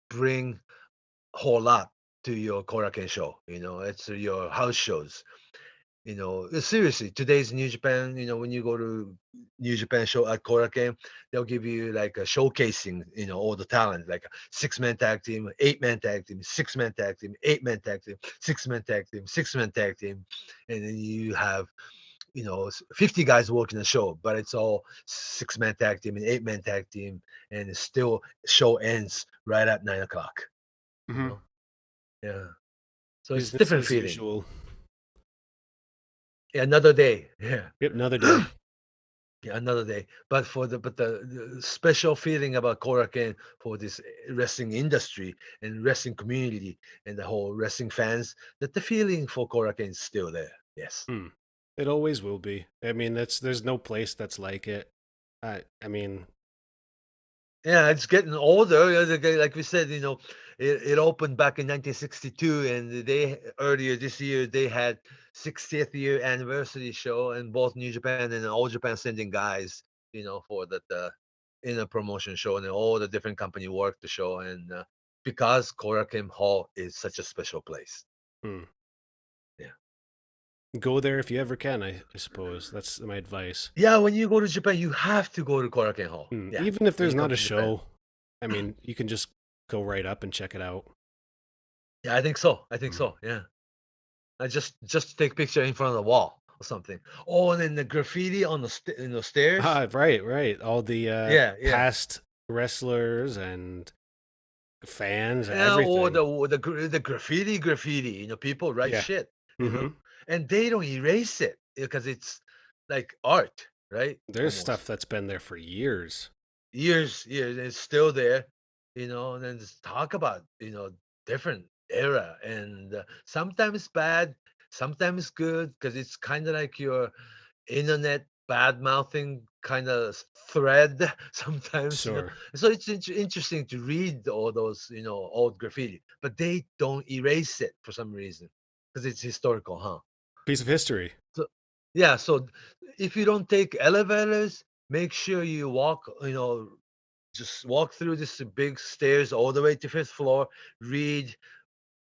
C: bring a whole lot to your Korakuen show. It's your house shows. Seriously, today's New Japan, when you go to New Japan show at Korakuen, they'll give you like a showcasing, all the talent, like a 6-man tag team, 8-man tag team, 6-man tag team, 8-man tag team, 6-man tag team, 6-man tag team. And then you have 50 guys working the show, but it's all 6-man tag team and 8-man tag team, and it's still show ends right at 9 o'clock.
B: Mhm.
C: Yeah. So it's
B: Business
C: different
B: as
C: feeling.
B: usual.
C: Yeah, another day. Yeah.
B: Yep, another day.
C: Yeah, another day. But the special feeling about Korakuen for this wrestling industry and wrestling community and the whole wrestling fans, that the feeling for Korakuen is still there. Yes.
B: It always will be. I mean, there's no place that's like it. I mean,
C: yeah, it's getting older. Like we said, it opened back in 1962, and earlier this year they had 60th year anniversary show, and both New Japan and All Japan sending guys, for the in a promotion show, and all the different company worked the show, and because Korakuen Hall is such a special place.
B: hmm.
C: Yeah.
B: Go there if you ever can, I suppose. That's my advice.
C: Yeah, when you go to Japan, you have to go to Korakuen Hall. Yeah.
B: Even if
C: when
B: there's
C: you come
B: not a
C: to Japan.
B: show, I mean, you can just go right up and check it out.
C: Yeah, I think so. Yeah. I just take picture in front of the wall or something. Oh, and then the graffiti on the stairs.
B: Right. All the
C: Yeah.
B: past wrestlers and fans and
C: Yeah, or
B: everything.
C: the graffiti. People write
B: Yeah.
C: shit.
B: hmm
C: And they don't erase it because it's like art, right?
B: There's
C: Almost
B: stuff that's been there for years.
C: years. It's still there. And then just talk about different era and sometimes bad, sometimes good because it's kind of like your internet bad mouthing kind of thread sometimes.
B: Sure.
C: So it's interesting to read all those old graffiti, but they don't erase it for some reason because it's historical, huh?
B: Piece of history.
C: So yeah, so if you don't take elevators, make sure you walk, just walk through this big stairs all the way to fifth floor, read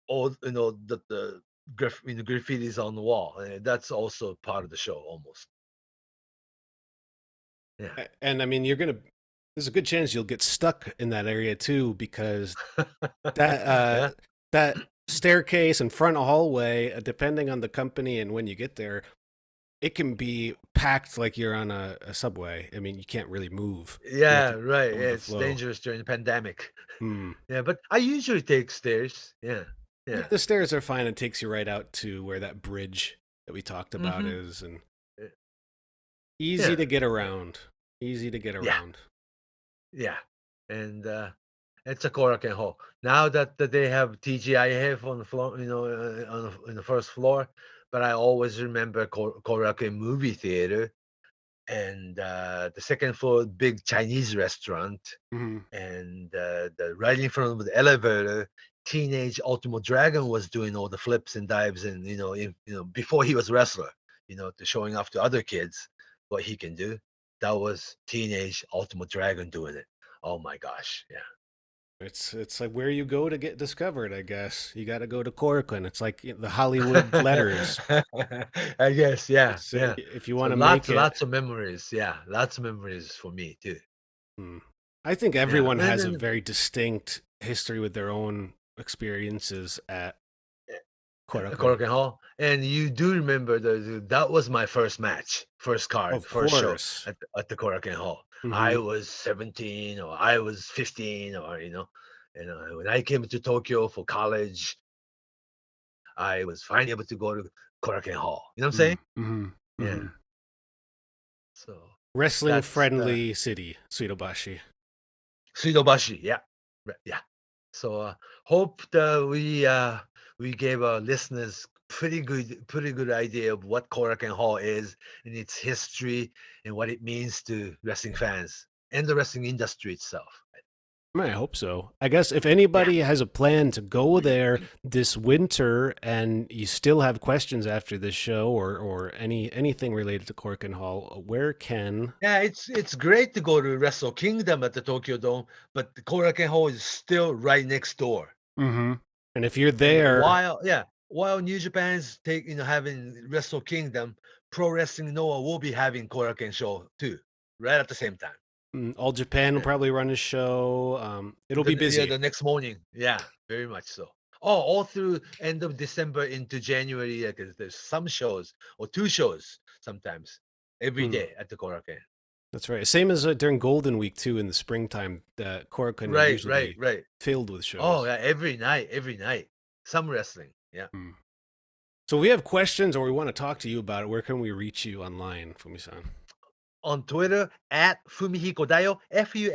C: all the graffitis on the wall. That's also part of the show almost. Yeah.
B: And I mean, there's a good chance you'll get stuck in that area too, because that
C: Yeah.
B: that staircase and front hallway, depending on the company and when you get there, it can be packed like you're on a subway. I mean, you can't really move. You have
C: Yeah,
B: to
C: right.
B: go with
C: Yeah,
B: the
C: it's
B: flow.
C: dangerous during the pandemic.
B: Hmm.
C: Yeah, but I usually take stairs. Yeah,
B: Yeah,
C: yeah.
B: the stairs are fine. It takes you right out to where that bridge that we talked about
C: Mm-hmm.
B: is, and
C: Yeah,
B: easy
C: yeah,
B: to get around. Easy to get
C: yeah,
B: around.
C: yeah. And it's a Korakuen Hall. Now that they have TGIF on the floor, in the first floor, but I always remember Korakuen movie theater and the second floor, big Chinese restaurant,
B: Hmm.
C: and right in front of the elevator, teenage Ultimo Dragon was doing all the flips and dives, and before he was wrestler, to showing off to other kids what he can do. That was teenage Ultimo Dragon doing it. Oh my gosh, yeah.
B: It's like where you go to get discovered, I guess. You got to go to Korakuen. It's like the Hollywood letters.
C: I guess, yeah,
B: It's
C: yeah.
B: if you
C: So
B: want to make it.
C: lots of memories, yeah, lots of memories for me too.
B: Hmm. I think
C: Yeah,
B: everyone
C: and
B: has a
C: then
B: very distinct history with their own experiences at Korakuen.
C: Korakuen Hall, and you do remember that was my first match, first card,
B: Of
C: first show
B: course.
C: at the Korakuen Hall. I
B: Hmm.
C: was 17 or I was 15 or when I came to Tokyo for college, I was finally able to go to Korakuen Hall. You know what I'm saying?
B: Mm-hmm.
C: Yeah.
B: Hmm.
C: So
B: Wrestling
C: that's the
B: friendly city, Suidobashi.
C: Suidobashi. Yeah. Yeah. So hope that we gave our listeners pretty good idea of what Korakuen Hall is and its history and what it means to wrestling fans and the wrestling industry itself.
B: I hope so. I guess if
C: Yeah.
B: anybody has a plan to go there this winter and you still have questions after this show or anything related to Korakuen Hall, where can
C: Yeah, it's great to go to Wrestle Kingdom at the Tokyo Dome, but the Korakuen Hall is still right next door.
B: Mm-hmm. And if you're
C: And
B: there,
C: while New Japan's having Wrestle Kingdom, Pro Wrestling Noah will be having Korakuen show too, right at the same time.
B: All Japan will
C: Yeah.
B: probably run a show. It'll be busy.
C: The next morning. Yeah, very much so. Oh, all through end of December into January, because there's some shows or two shows sometimes every
B: Mm,
C: day at the Korakuen.
B: that's right. Same as during Golden Week too in the springtime. The Korakuen will
C: Right,
B: usually
C: right,
B: be
C: right.
B: filled with
C: Oh,
B: shows.
C: yeah, every night. Some wrestling. Yeah.
B: Mm. So if we have questions or we want to talk to you about it, where can we reach you online, Fumi-san?
C: On Twitter at Fumihiko Dayo, Fumihiko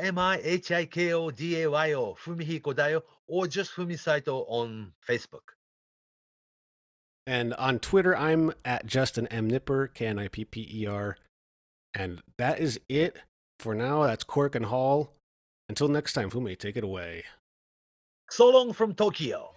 C: Fumihiko Dayo, or just Fumisaito on Facebook.
B: And on Twitter, I'm at Justin M. Nipper, Knipper. And that is it for now. That's Korakuen Hall. Until next time, Fumi, take it away.
C: So long from Tokyo.